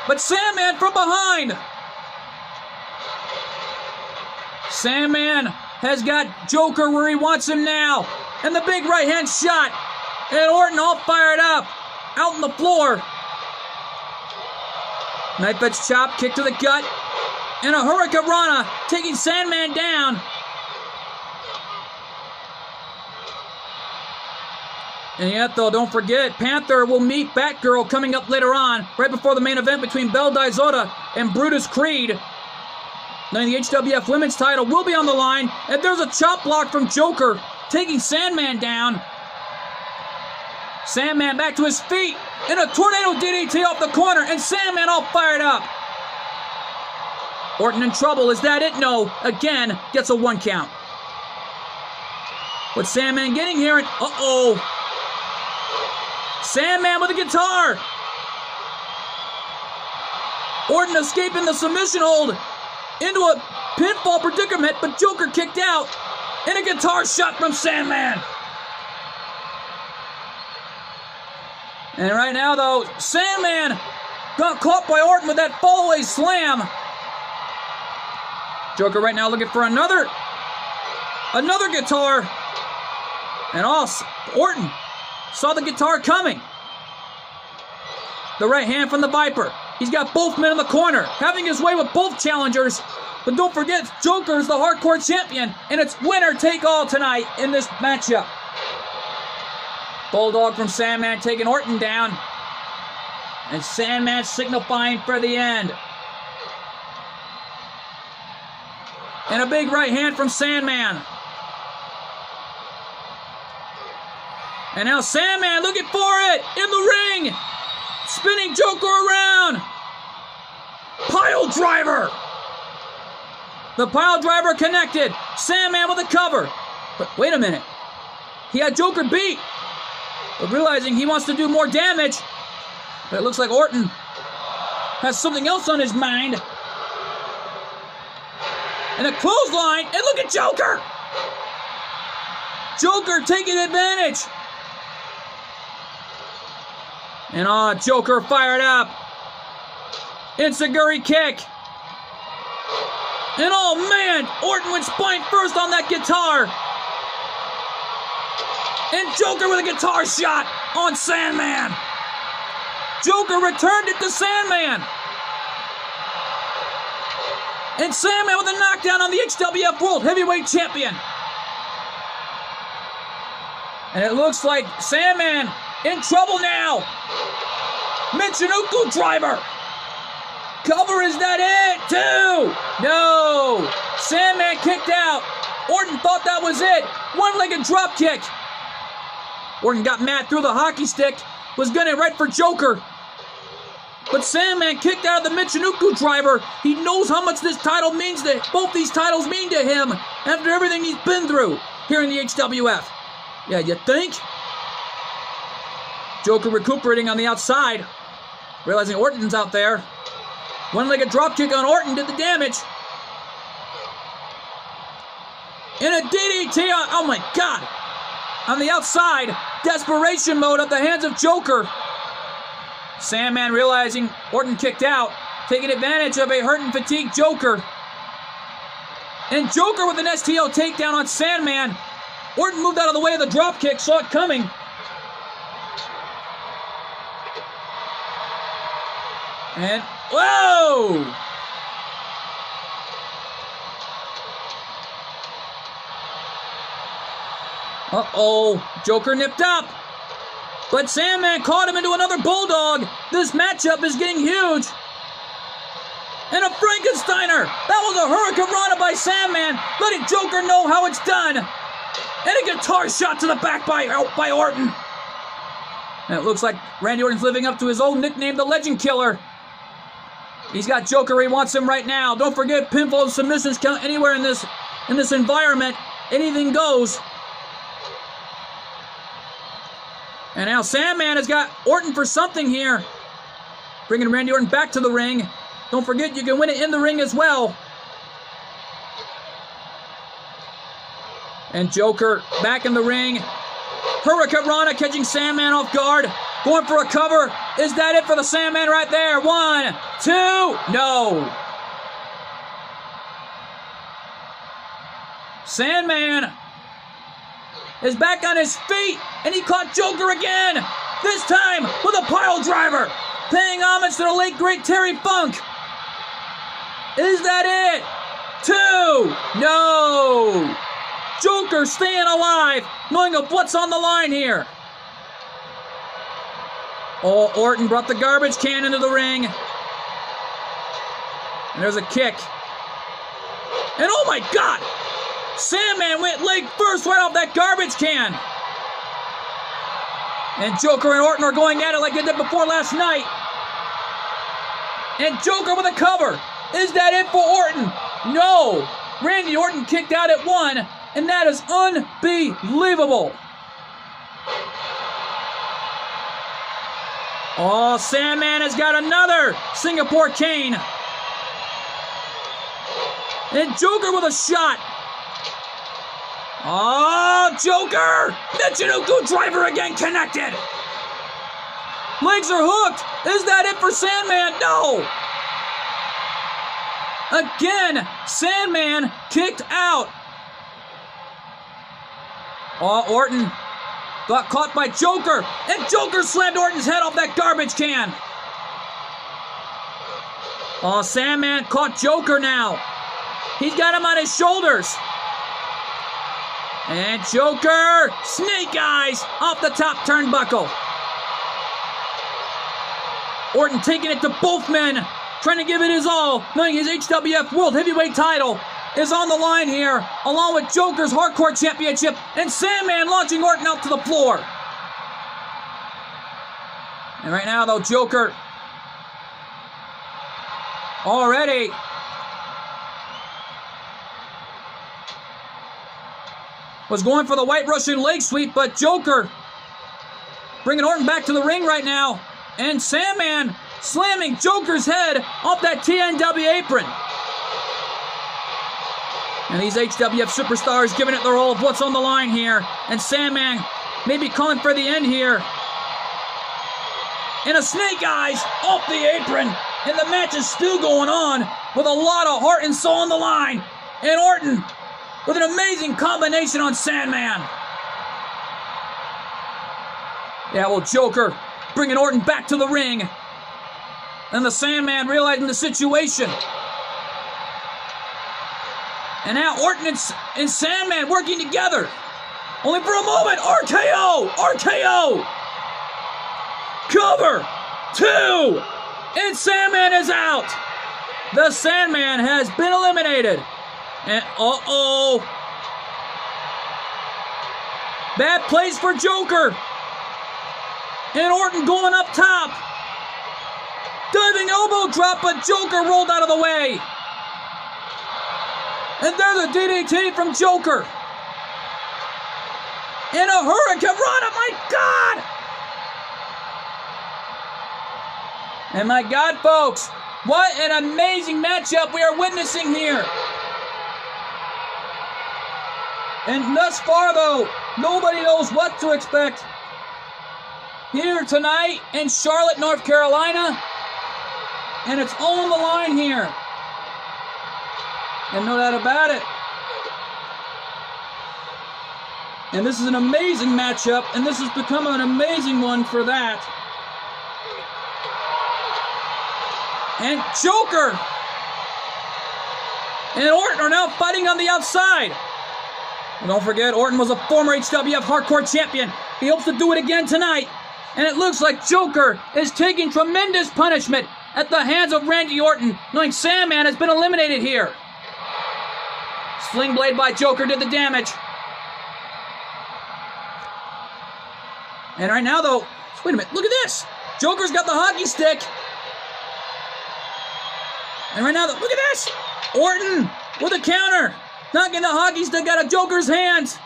But Sandman from behind. Sandman has got Joker where he wants him now. And the big right hand shot. And Orton all fired up. Out on the floor. Knife edge chop, kick to the gut. And a Hurricane Rana taking Sandman down. And yet, though, don't forget, Panther will meet Batgirl coming up later on, right before the main event between Belle Dizota and Brutus Creed. Now the HWF Women's title will be on the line, and there's a chop block from Joker, taking Sandman down. Sandman back to his feet, and a tornado DDT off the corner, and Sandman all fired up. Orton in trouble, is that it? No, again, gets a 1 count. But Sandman getting here, and uh-oh. Sandman with a guitar. Orton escaping the submission hold into a pinfall predicament, but Joker kicked out. And a guitar shot from Sandman. And right now, though, Sandman got caught by Orton with that fallaway slam. Joker right now looking for another guitar. And Orton saw the guitar coming. The right hand from the Viper. He's got both men in the corner, having his way with both challengers. But don't forget, Joker is the hardcore champion, and it's winner take all tonight in this matchup. Bulldog from Sandman taking Orton down. And Sandman signifying for the end. And a big right hand from Sandman. And now Sandman looking for it in the ring. Spinning Joker around. Pile driver. The pile driver connected. Sandman with a cover. But wait a minute. He had Joker beat. But realizing he wants to do more damage. But it looks like Orton has something else on his mind. And a clothesline. And look at Joker. Joker taking advantage. And Joker fired up. Enziguri kick. And oh man, Orton went spine first on that guitar. And Joker with a guitar shot on Sandman. Joker returned it to Sandman. And Sandman with a knockdown on the HWF World Heavyweight Champion. And it looks like Sandman in trouble now. Michinoku driver. Cover, is that it? 2. No. Sandman kicked out. Orton thought that was it. One-legged drop kick. Orton got mad, threw the hockey stick, was gunning right for Joker. But Sandman kicked out of the Michinoku driver. He knows how much this title means to both these titles mean to him after everything he's been through here in the HWF. Yeah, you think? Joker recuperating on the outside, realizing Orton's out there. One-legged dropkick on Orton did the damage. And a DDT on, oh my God, on the outside. Desperation mode at the hands of Joker. Sandman realizing Orton kicked out, taking advantage of a hurt and fatigued Joker. And Joker with an STO takedown on Sandman. Orton moved out of the way of the drop kick, saw it coming. And, whoa! Uh-oh, Joker nipped up. But Sandman caught him into another bulldog. This matchup is getting huge. And a Frankensteiner. That was a Hurricane Rana by Sandman, letting Joker know how it's done. And a guitar shot to the back by Orton. And it looks like Randy Orton's living up to his old nickname, the Legend Killer. He's got Joker where he wants him right now. Don't forget, pinfall and submissions count anywhere in this environment. Anything goes. And now Sandman has got Orton for something here. Bringing Randy Orton back to the ring. Don't forget, you can win it in the ring as well. And Joker back in the ring. Hurricane Rana catching Sandman off guard. Going for a cover. Is that it for the Sandman right there? 1, 2, no. Sandman is back on his feet, and he caught Joker again. This time with a pile driver. Paying homage to the late, great Terry Funk. Is that it? 2, no. Joker staying alive, knowing of what's on the line here. Oh, Orton brought the garbage can into the ring. And there's a kick. And oh my God! Sandman went leg first right off that garbage can. And Joker and Orton are going at it like they did before last night. And Joker with a cover. Is that it for Orton? No. Randy Orton kicked out at 1, and that is unbelievable. Oh, Sandman has got another Singapore cane. And Joker with a shot. Oh, Joker! Michinoku driver again connected. Legs are hooked. Is that it for Sandman? No. Again, Sandman kicked out. Oh, Orton got caught by Joker, and Joker slammed Orton's head off that garbage can. Oh, Sandman caught Joker now. He's got him on his shoulders. And Joker, snake eyes off the top turnbuckle. Orton taking it to both men, trying to give it his all, knowing his HWF World Heavyweight title is on the line here, along with Joker's Hardcore Championship, and Sandman launching Orton out to the floor. And right now, though, Joker already was going for the White Russian leg sweep, but Joker bringing Orton back to the ring right now, and Sandman slamming Joker's head off that TNW apron. And these HWF superstars giving it their all of what's on the line here. And Sandman maybe calling for the end here. And a snake eyes off the apron. And the match is still going on with a lot of heart and soul on the line. And Orton with an amazing combination on Sandman. Yeah, well, Joker bringing Orton back to the ring. And the Sandman realizing the situation. And now Orton and Sandman working together. Only for a moment. RKO! RKO! Cover! 2! And Sandman is out. The Sandman has been eliminated. And uh-oh. Bad place for Joker. And Orton going up top. Diving elbow drop, but Joker rolled out of the way. And there's a DDT from Joker. And a Hurricane Rana, my God! And my God, folks, what an amazing matchup we are witnessing here. And thus far, though, nobody knows what to expect. here tonight in Charlotte, North Carolina. And it's on the line here. And no doubt about it. And this is an amazing matchup, and this has become an amazing one for that. And Joker and Orton are now fighting on the outside. And don't forget, Orton was a former HWF Hardcore Champion. He hopes to do it again tonight. And it looks like Joker is taking tremendous punishment at the hands of Randy Orton, knowing Sandman has been eliminated here. Sling blade by Joker did the damage. And right now, though, wait a minute, look at this. Joker's got the hockey stick. And right now, look at this. Orton with a counter, knocking the hockey stick out of Joker's hands.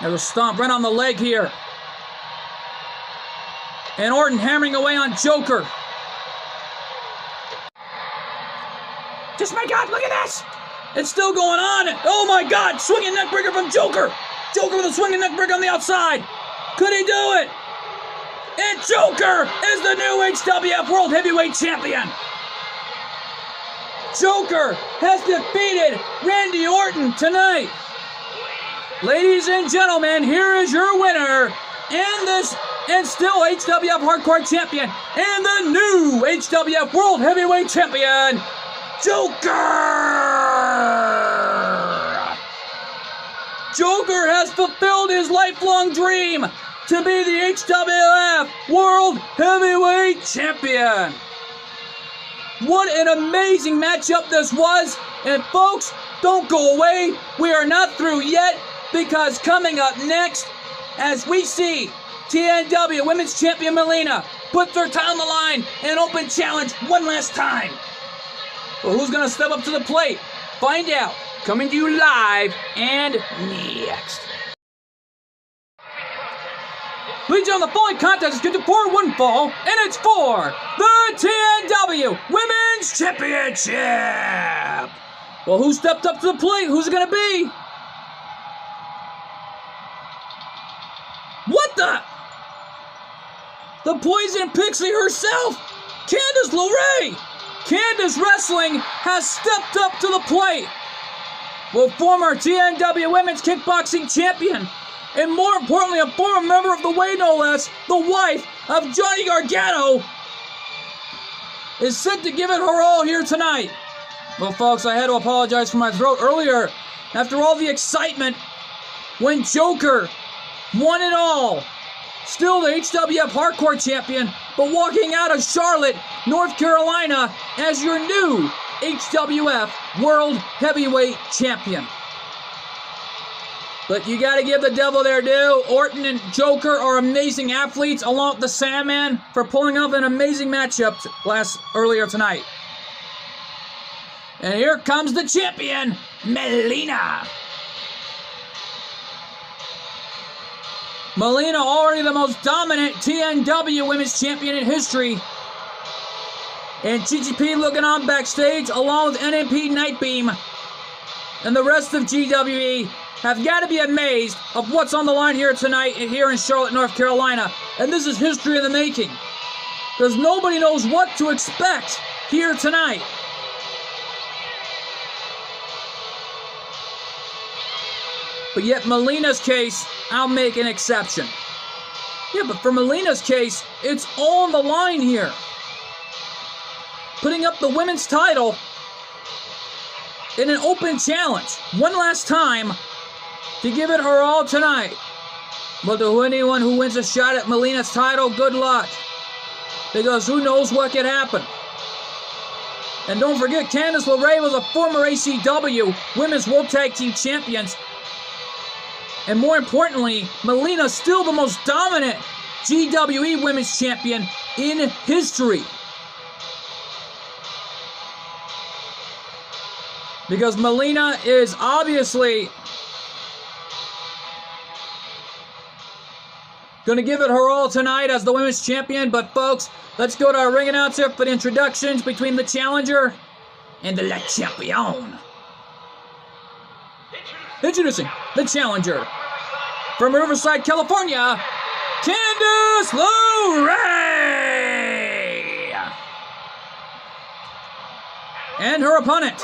There's a stomp right on the leg here. And Orton hammering away on Joker. Just my God, look at this. It's still going on. Oh my God, swinging neckbreaker from Joker. Joker with a swinging neckbreaker on the outside. Could he do it? And Joker is the new HWF World Heavyweight Champion. Joker has defeated Randy Orton tonight. Ladies and gentlemen, here is your winner and still HWF Hardcore Champion and the new HWF World Heavyweight Champion, Joker! Joker has fulfilled his lifelong dream to be the HWF World Heavyweight Champion. What an amazing matchup this was. And folks, don't go away. We are not through yet, because coming up next, as we see TNW Women's Champion Melina put their title on the line and open challenge one last time. Well, who's going to step up to the plate? Find out. Coming to you live and next. Leads on the following contest is scheduled for one fall, and it's for the TNW Women's Championship. Well, who stepped up to the plate? Who's it going to be? What the? The Poison Pixie herself, Candice LeRae. Candice Wrestling has stepped up to the plate. Well, former TNW Women's Kickboxing Champion, and more importantly, a former member of the Way No Less, the wife of Johnny Gargano, is set to give it her all here tonight. Well, folks, I had to apologize for my throat earlier. After all the excitement, when Joker won it all, still the HWF Hardcore Champion, but walking out of Charlotte, North Carolina as your new HWF World Heavyweight Champion. But you got to give the devil their due. Orton and Joker are amazing athletes, along with the Sandman, for pulling off an amazing matchup earlier tonight. And here comes the champion, Melina. Melina, already the most dominant TNW Women's Champion in history. And GGP looking on backstage, along with NMP Nightbeam. And the rest of GWE have got to be amazed of what's on the line here tonight, here in Charlotte, North Carolina. And this is history in the making, because nobody knows what to expect here tonight. But yet Melina's case, I'll make an exception. Yeah, but for Melina's case, it's all on the line here. Putting up the women's title in an open challenge one last time to give it her all tonight. But to anyone who wins a shot at Melina's title, good luck, because who knows what could happen. And don't forget, Candice LeRae was a former ACW Women's World Tag Team Champions. And more importantly, Melina's still the most dominant GWE Women's Champion in history. Because Melina is obviously going to give it her all tonight as the Women's Champion. But folks, let's go to our ring announcer for the introductions between the challenger and the Le Champion. Introducing the challenger from Riverside, California, Candice LeRae! And her opponent,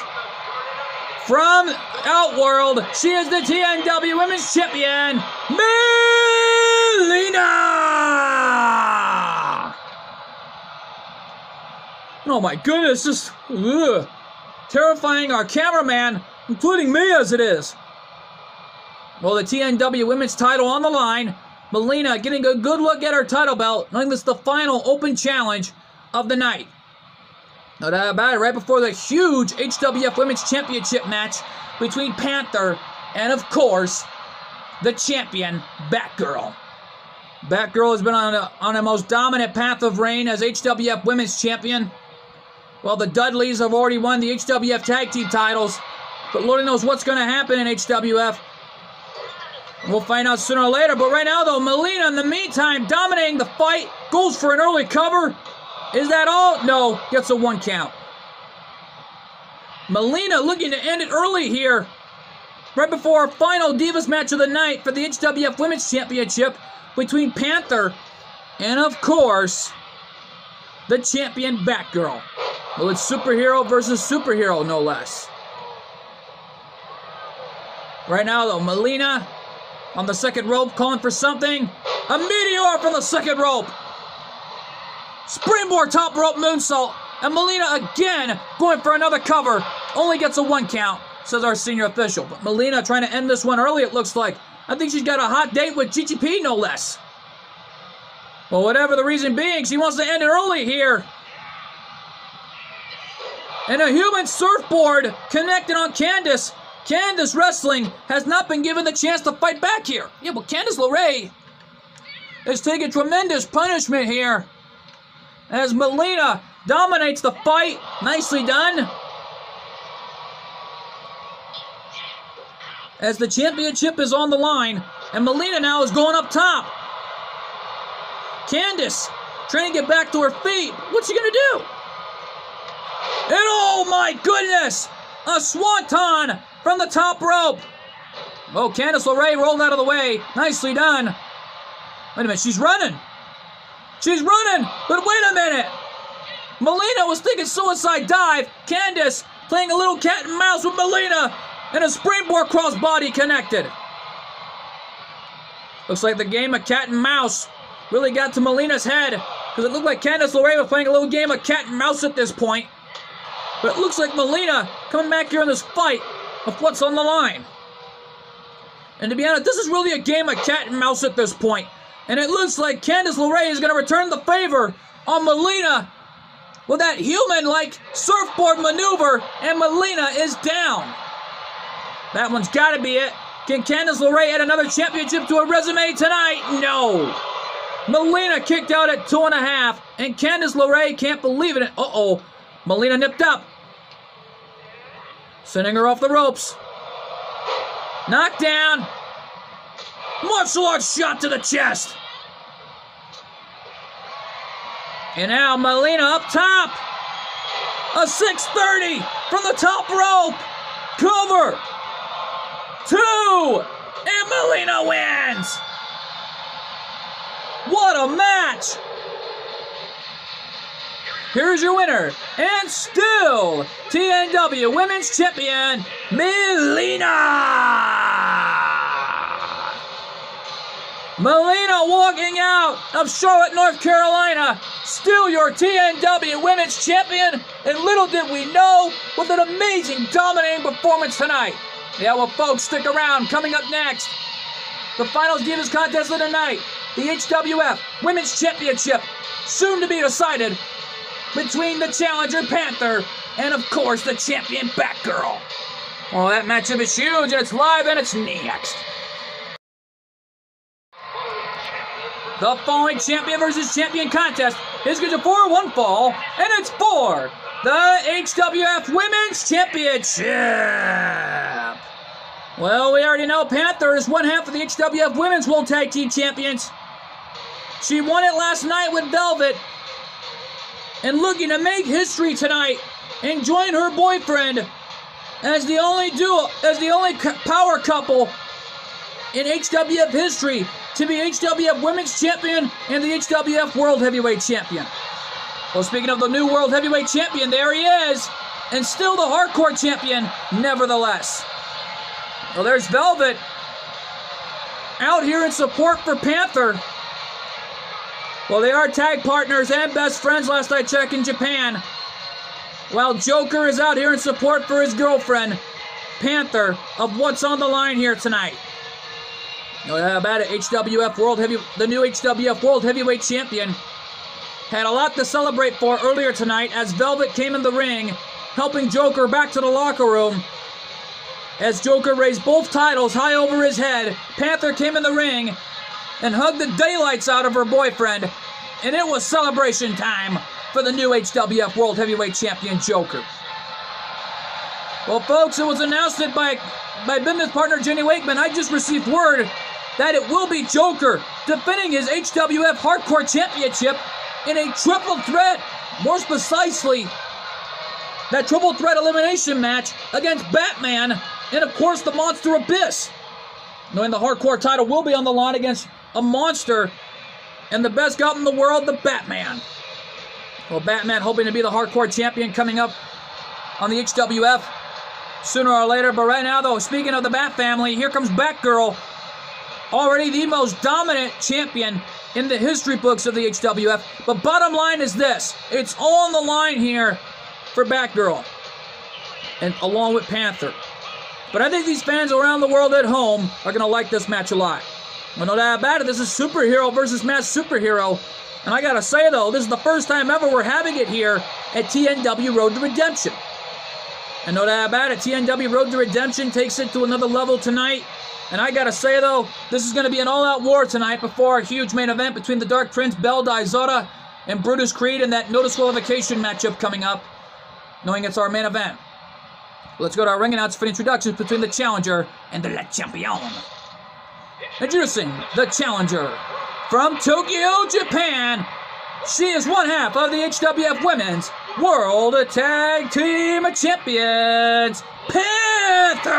from Outworld, she is the TNW Women's Champion, Melina! Oh my goodness, just terrifying our cameraman, including me as it is. Well, the TNW Women's title on the line. Melina getting a good look at her title belt, knowing this is the final open challenge of the night. No doubt about it, right before the huge HWF Women's Championship match between Panther and, of course, the champion, Batgirl. Batgirl has been on a most dominant path of reign as HWF Women's Champion. Well, the Dudleys have already won the HWF Tag Team titles, but Lord knows what's going to happen in HWF. We'll find out sooner or later, but right now, though, Melina, in the meantime, dominating the fight, goes for an early cover. Is that all? No, gets a 1 count. Melina looking to end it early here, right before our final Divas match of the night for the HWF Women's Championship between Panther and, of course, the champion Batgirl. Well, it's superhero versus superhero, no less. Right now, though, Melina on the second rope, calling for something. A meteor from the second rope. Springboard top rope moonsault. And Melina again going for another cover. Only gets a 1 count, says our senior official. But Melina trying to end this one early, it looks like. I think she's got a hot date with GGP, no less. Well, whatever the reason being, she wants to end it early here. And a human surfboard connected on Candice. Candice Wrestling has not been given the chance to fight back here. Yeah, but Candice LeRae is taking tremendous punishment here as Melina dominates the fight. Nicely done. As the championship is on the line, and Melina now is going up top. Candice trying to get back to her feet. What's she going to do? And oh my goodness! A swanton from the top rope. Oh, Candice LeRae rolled out of the way. Nicely done. Wait a minute, she's running. She's running, but wait a minute. Melina was thinking suicide dive. Candice playing a little cat and mouse with Melina, and a springboard crossbody connected. Looks like the game of cat and mouse really got to Melina's head, because it looked like Candice LeRae was playing a little game of cat and mouse at this point. But it looks like Melina coming back here in this fight of what's on the line. And to be honest, this is really a game of cat and mouse at this point. And it looks like Candice LeRae is going to return the favor on Melina with that human-like surfboard maneuver, and Melina is down. That one's got to be it. Can Candice LeRae add another championship to her resume tonight? No. Melina kicked out at 2.5, and Candice LeRae can't believe it. Uh-oh. Melina nipped up. Sending her off the ropes. Knocked down. Martial arts shot to the chest. And now Melina up top. A 630 from the top rope. Cover. 2. And Melina wins. What a match. Here's your winner, and still TNW Women's Champion, Melina! Melina walking out of Charlotte, North Carolina, still your TNW Women's Champion, and little did we know, with an amazing, dominating performance tonight. Yeah, well, folks, stick around. Coming up next, the Finals Divas Contest of the night, the HWF Women's Championship, soon to be decided between the challenger Panther and, of course, the champion Batgirl. Well, that matchup is huge, and it's live, and it's next. The following champion versus champion contest is scheduled for one fall, and it's for the HWF Women's Championship. Well, we already know Panther is one half of the HWF Women's World Tag Team Champions. She won it last night with Velvet, and looking to make history tonight and join her boyfriend as the only power couple in HWF history to be HWF Women's Champion and the HWF World Heavyweight Champion. Well, speaking of the new World Heavyweight Champion, there he is, and still the Hardcore Champion, nevertheless. Well, there's Velvet out here in support for Panther. Well, they are tag partners and best friends last I checked in Japan. While Joker is out here in support for his girlfriend, Panther, of what's on the line here tonight. No doubt about it, the new HWF World Heavyweight Champion had a lot to celebrate for earlier tonight as Velvet came in the ring, helping Joker back to the locker room. As Joker raised both titles high over his head, Panther came in the ring and hugged the daylights out of her boyfriend, and it was celebration time for the new HWF World Heavyweight Champion Joker. Well, folks, it was announced that by business partner Jenny Wakeman, I just received word that it will be Joker defending his HWF Hardcore Championship in a triple threat, more precisely, that triple threat elimination match against Batman and, of course, the Monster Abyss. Knowing the Hardcore title will be on the line against a monster and the best guy in the world, the Batman. Well, Batman hoping to be the Hardcore Champion coming up on the HWF sooner or later. But right now, though, speaking of the Bat family, here comes Batgirl, already the most dominant champion in the history books of the HWF. But bottom line is this. It's all on the line here for Batgirl, and along with Panther. But I think these fans around the world at home are going to like this match a lot. Well, no doubt about it, this is superhero versus masked superhero. And I got to say, though, this is the first time ever we're having it here at TNW Road to Redemption. And no doubt about it, TNW Road to Redemption takes it to another level tonight. And I got to say, though, this is going to be an all-out war tonight before our huge main event between the Dark Prince, Belle Dizota, and Brutus Creed in that no disqualification matchup coming up, knowing it's our main event. Let's go to our ring announce for introductions between the challenger and the Le Champion. Introducing the challenger from Tokyo, Japan. She is one half of the HWF Women's World Tag Team Champions, Panther.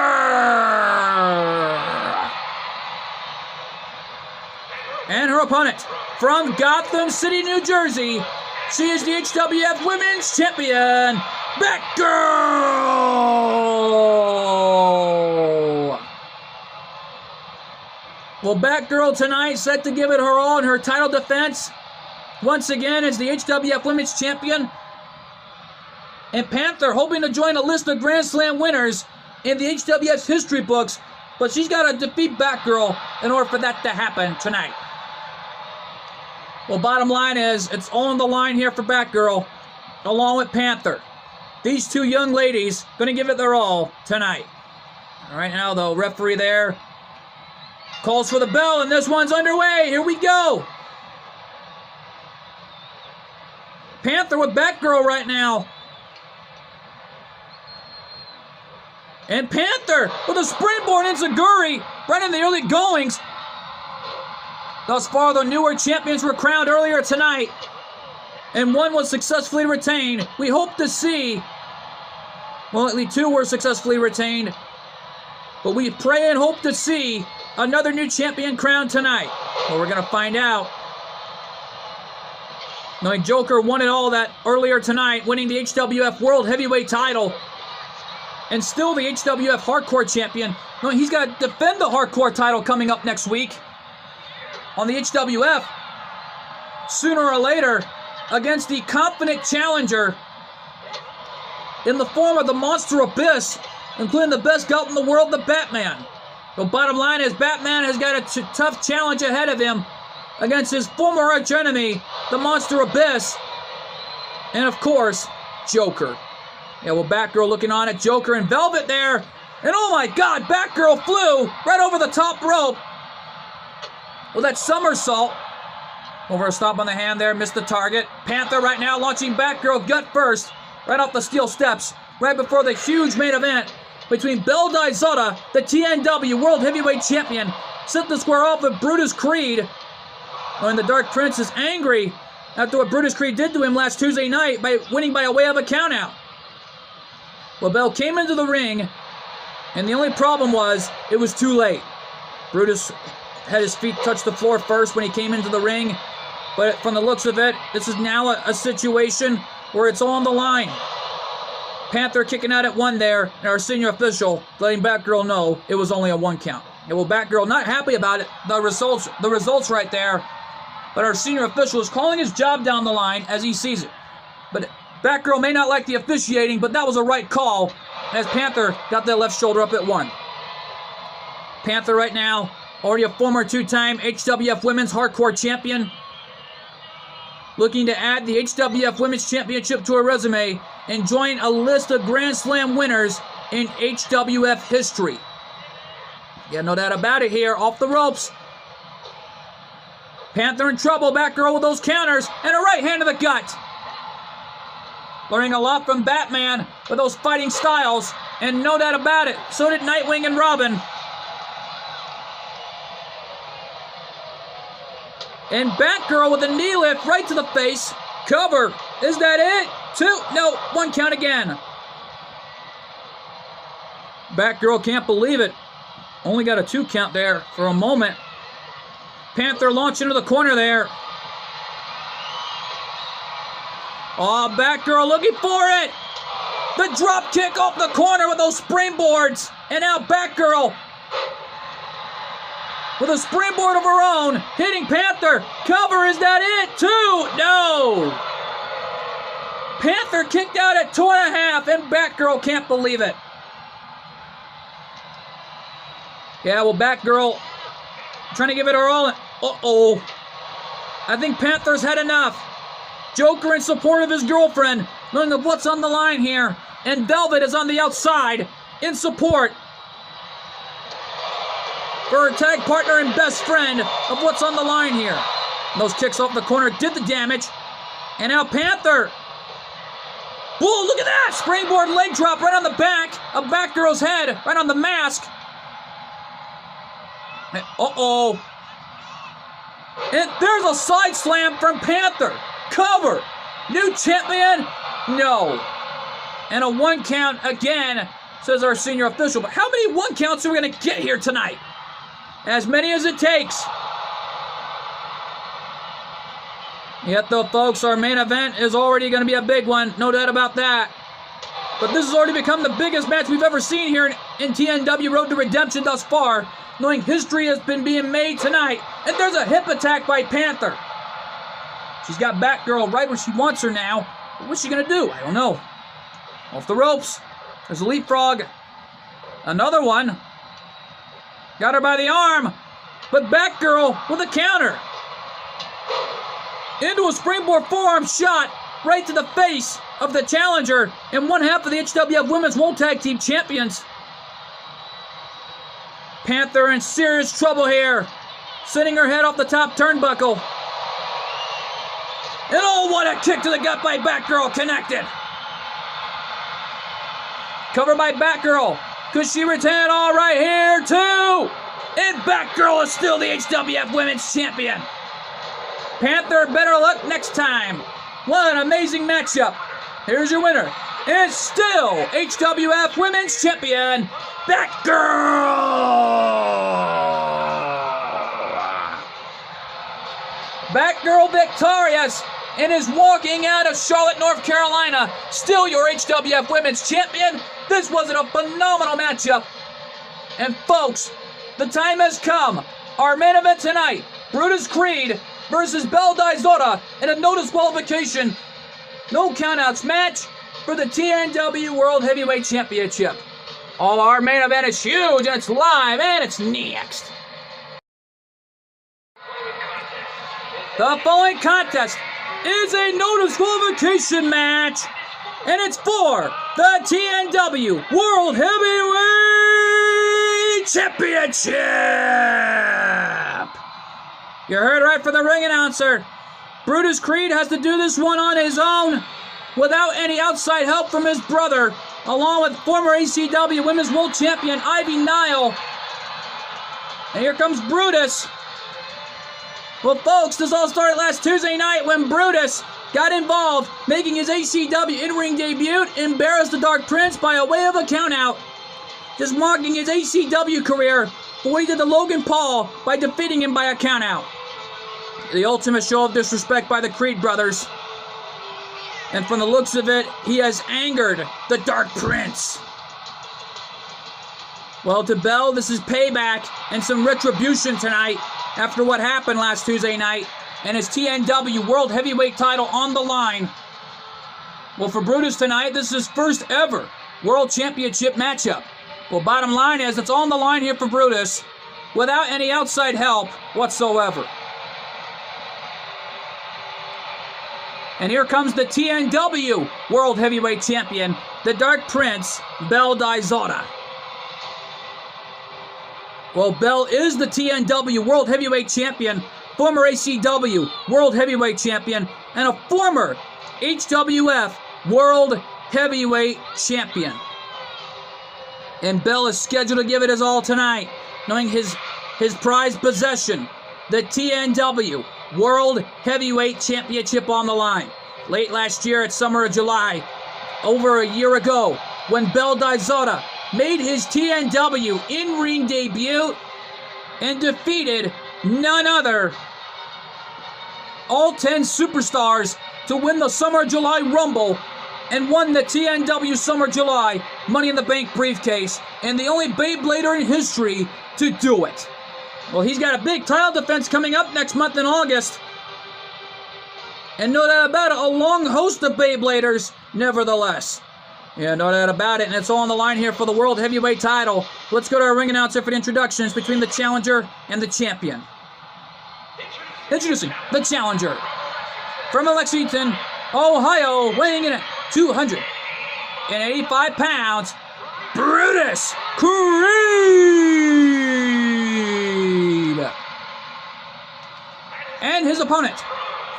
And her opponent from Gotham City, New Jersey. She is the HWF Women's Champion, Batgirl! Well, Batgirl tonight set to give it her all in her title defense. Once again, as the HWF Women's Champion. And Panther hoping to join a list of Grand Slam winners in the HWF's history books. But she's got to defeat Batgirl in order for that to happen tonight. Well, bottom line is, it's all on the line here for Batgirl, along with Panther. These two young ladies going to give it their all tonight. All right, now, though, referee there calls for the bell, and this one's underway. Here we go. Panther with Batgirl right now. And Panther with a springboard enziguri right in the early goings. Thus far, the newer champions were crowned earlier tonight, and one was successfully retained. We hope to see, well, at least two were successfully retained, but we pray and hope to see another new champion crowned tonight. Well, we're going to find out. Knowing Joker won it all that earlier tonight, winning the HWF World Heavyweight title, and still the HWF Hardcore Champion. No, he's got to defend the Hardcore title coming up next week on the HWF, sooner or later, against the confident challenger in the form of the Monster Abyss, including the best goat in the world, the Batman. The bottom line is Batman has got a tough challenge ahead of him against his former archenemy, the Monster Abyss, and of course, Joker. Yeah, well, Batgirl looking on at Joker and Velvet there, and oh my God, Batgirl flew right over the top rope. Well, that somersault over a stop on the hand there, missed the target. Panther right now launching Batgirl gut first, right off the steel steps, right before the huge main event between Belle Dizota, the TNW World Heavyweight Champion, set to square off with Brutus Creed. When the Dark Prince is angry after what Brutus Creed did to him last Tuesday night by winning by a way of a countout. Well, Belle came into the ring, and the only problem was it was too late. Brutus had his feet touch the floor first when he came into the ring. But from the looks of it, this is now a situation where it's all on the line. Panther kicking out at 1 there, and our senior official letting Batgirl know it was only a 1 count. Yeah, well, Batgirl not happy about it. The results right there. But our senior official is calling his job down the line as he sees it. But Batgirl may not like the officiating, but that was a right call as Panther got that left shoulder up at 1. Panther right now, already a former 2-time HWF Women's Hardcore Champion. Looking to add the HWF Women's Championship to her resume and join a list of Grand Slam winners in HWF history. Yeah, no doubt about it here. Off the ropes. Panther in trouble. Batgirl with those counters and a right hand to the gut. Learning a lot from Batman with those fighting styles, and no doubt about it, so did Nightwing and Robin. And Batgirl with a knee lift right to the face. Cover. Is that it? 2? No, 1 count again. Batgirl can't believe it. Only got a 2 count there for a moment. Panther launched into the corner there. Oh, Batgirl looking for it. The drop kick off the corner with those springboards. And now Batgirl with a springboard of her own, hitting Panther. Cover, is that it? 2? No. Panther kicked out at 2.5, and Batgirl can't believe it. Yeah, well, Batgirl trying to give it her all. Uh-oh. I think Panther's had enough. Joker in support of his girlfriend, learning of what's on the line here. And Velvet is on the outside in support for her tag partner and best friend of what's on the line here. And those kicks off the corner did the damage. And now Panther. Whoa, look at that! Springboard leg drop right on the back of Batgirl's head, right on the mask. Uh-oh. And there's a side slam from Panther. Cover. New champion? No. And a 1 count again, says our senior official. But how many 1 counts are we going to get here tonight? As many as it takes. Yet though, folks, our main event is already going to be a big one. No doubt about that. But this has already become the biggest match we've ever seen here in TNW Road to Redemption thus far. Knowing history has been being made tonight. And there's a hip attack by Panther. She's got Batgirl right where she wants her now. But what's she going to do? I don't know. Off the ropes. There's a leapfrog. Another one. Got her by the arm. But Batgirl with a counter. Into a springboard forearm shot right to the face of the challenger and 1/2 of the HWF Women's World Tag Team Champions. Panther in serious trouble here. Sending her head off the top turnbuckle. And oh, what a kick to the gut by Batgirl, connected. Covered by Batgirl. Could she retain it all right here, too? And Batgirl is still the HWF Women's Champion. Panther, better luck next time. What an amazing matchup. Here's your winner. It's still HWF Women's Champion, Batgirl. Batgirl victorious and is walking out of Charlotte, North Carolina. Still your HWF Women's Champion. This wasn't a phenomenal matchup. And folks, the time has come. Our main event tonight, Brutus Creed versus Belle Dizota in a no disqualification, no countouts match for the TNW World Heavyweight Championship. Oh, our main event is huge, and it's live, and it's next. The following contest is a no disqualification match, and it's for the TNW World Heavyweight Championship. You heard right from the ring announcer. Brutus Creed has to do this one on his own without any outside help from his brother, along with former ACW Women's World Champion Ivy Nile. And here comes Brutus. Well, folks, this all started last Tuesday night when Brutus got involved, making his ACW in-ring debut, embarrassed the Dark Prince by a way of a countout. just mocking his HCW career for what he did to Logan Paul by defeating him by a countout. The ultimate show of disrespect by the Creed brothers. And from the looks of it, he has angered the Dark Prince. Well, to Bell, this is payback and some retribution tonight after what happened last Tuesday night and his TNW World Heavyweight title on the line. Well, for Brutus tonight, this is his first ever World Championship matchup. Well, bottom line is, it's on the line here for Brutus without any outside help whatsoever. And here comes the TNW World Heavyweight Champion, the Dark Prince, Bell Dizota. Well, Bell is the TNW World Heavyweight Champion, former ACW World Heavyweight Champion, and a former HWF World Heavyweight Champion. And Bell is scheduled to give it his all tonight, knowing his prized possession, the TNW World Heavyweight Championship on the line. Late last year at Summer of July, over a year ago, when Bell Dizota made his TNW in-ring debut and defeated none other, all 10 superstars, to win the Summer of July Rumble and won the TNW Summer July Money in the Bank briefcase, and the only Beyblader in history to do it. Well, he's got a big title defense coming up next month in August. And no doubt about it, a long host of Beybladers, nevertheless. Yeah, no doubt about it, and it's all on the line here for the World Heavyweight title. Let's go to our ring announcer for the introductions between the challenger and the champion. Introducing the challenger. From Lexington, Ohio, weighing in at 285 pounds, Brutus Creed. And his opponent,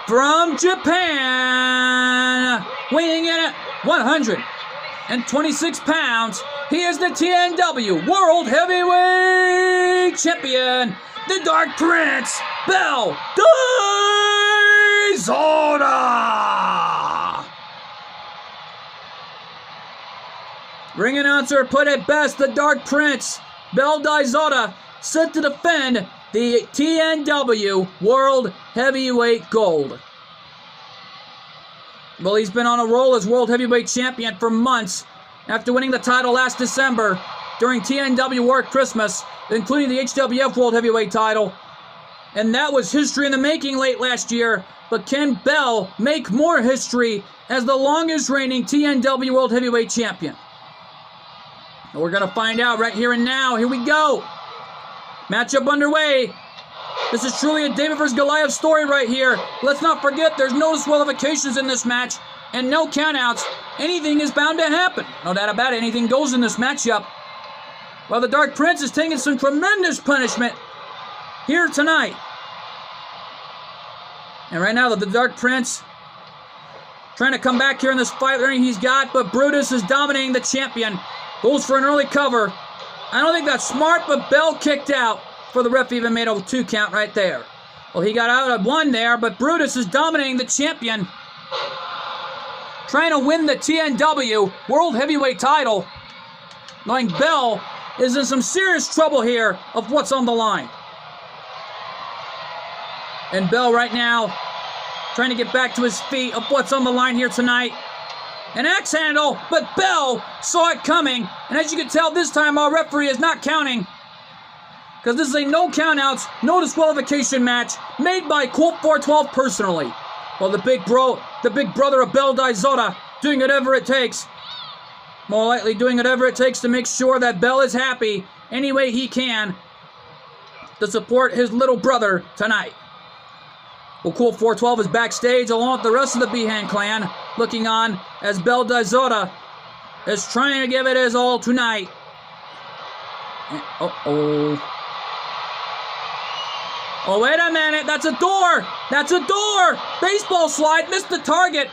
from Japan, weighing in at 126 pounds, he is the TNW World Heavyweight Champion, the Dark Prince, Bell Dizota. Ring announcer put it best, the Dark Prince, Bell Dizota, set to defend the TNW World Heavyweight Gold. Well, he's been on a roll as World Heavyweight Champion for months after winning the title last December during TNW War Christmas, including the HWF World Heavyweight title. And that was history in the making late last year. But can Bell make more history as the longest reigning TNW World Heavyweight Champion? And we're going to find out right here and now. Here we go. Matchup underway. This is truly a David vs. Goliath story right here. Let's not forget there's no disqualifications in this match and no countouts. Anything is bound to happen. No doubt about it. Anything goes in this matchup. Well, the Dark Prince is taking some tremendous punishment here tonight. And right now, the Dark Prince trying to come back here in this fight he's got, but Brutus is dominating the champion. Goes for an early cover. I don't think that's smart, but Bell kicked out for the ref even made a 2 count right there. Well, he got out of 1 there, but Brutus is dominating the champion. Trying to win the TNW World Heavyweight title. Knowing Bell is in some serious trouble here of what's on the line. And Bell right now trying to get back to his feet of what's on the line here tonight. An axe handle, but Bell saw it coming. And as you can tell, this time our referee is not counting, because this is a no countouts, no disqualification match made by Colt 412 personally. Well, the big brother of Bell Dizota doing whatever it takes. More likely doing whatever it takes to make sure that Bell is happy any way he can to support his little brother tonight. Well, Cool 412 is backstage along with the rest of the Behan clan, looking on as Bell Dizota is trying to give it his all tonight. Oh, wait a minute. That's a door. That's a door. Baseball slide. Missed the target.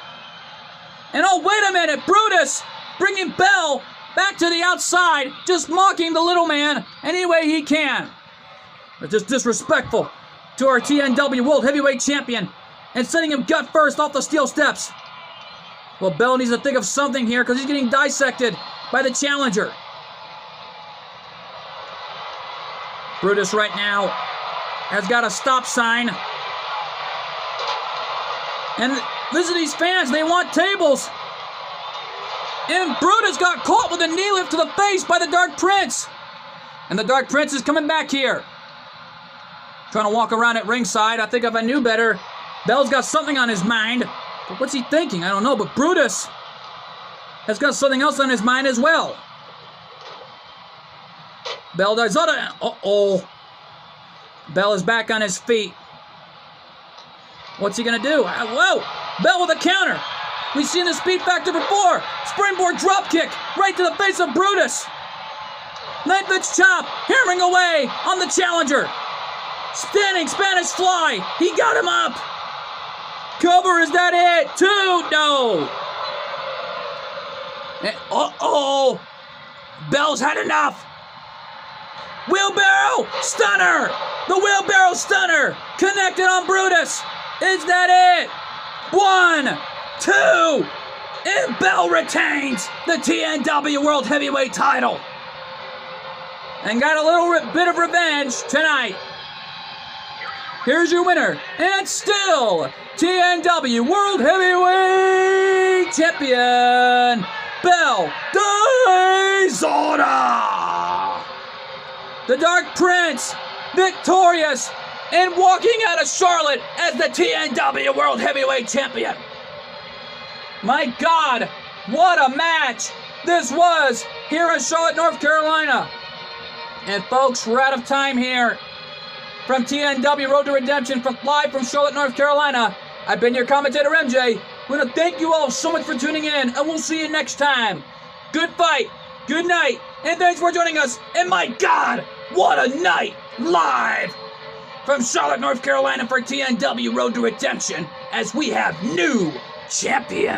And oh, wait a minute. Brutus bringing Bell back to the outside, just mocking the little man any way he can. It's just disrespectful to our TNW World Heavyweight Champion and sending him gut first off the steel steps. Well, Bell needs to think of something here because he's getting dissected by the challenger. Brutus right now has got a stop sign. And listen to these fans, they want tables. And Brutus got caught with a knee lift to the face by the Dark Prince. And the Dark Prince is coming back here. Trying to walk around at ringside. I think if I knew better, Bell's got something on his mind. But what's he thinking? I don't know. But Brutus has got something else on his mind as well. Bell does. Uh-oh. Bell is back on his feet. What's he going to do? Whoa! Bell with a counter. We've seen the speed factor before. Springboard drop kick right to the face of Brutus. Lengthwich chop, hammering away on the challenger. Standing Spanish fly. He got him up. Cover, is that it? 2, no. Uh-oh. Bell's had enough. Wheelbarrow stunner. The wheelbarrow stunner connected on Brutus. Is that it? 1, 2, and Bell retains the TNW World Heavyweight title. And got a little bit of revenge tonight. Here's your winner, and still TNW World Heavyweight Champion, Bell Zona. The Dark Prince, victorious, and walking out of Charlotte as the TNW World Heavyweight Champion. My God, what a match this was here in Charlotte, North Carolina. And folks, we're out of time here from TNW Road to Redemption, live from Charlotte, North Carolina. I've been your commentator, MJ. We want to thank you all so much for tuning in, and we'll see you next time. Good fight, good night, and thanks for joining us. And my God, what a night live from Charlotte, North Carolina for TNW Road to Redemption as we have new champions.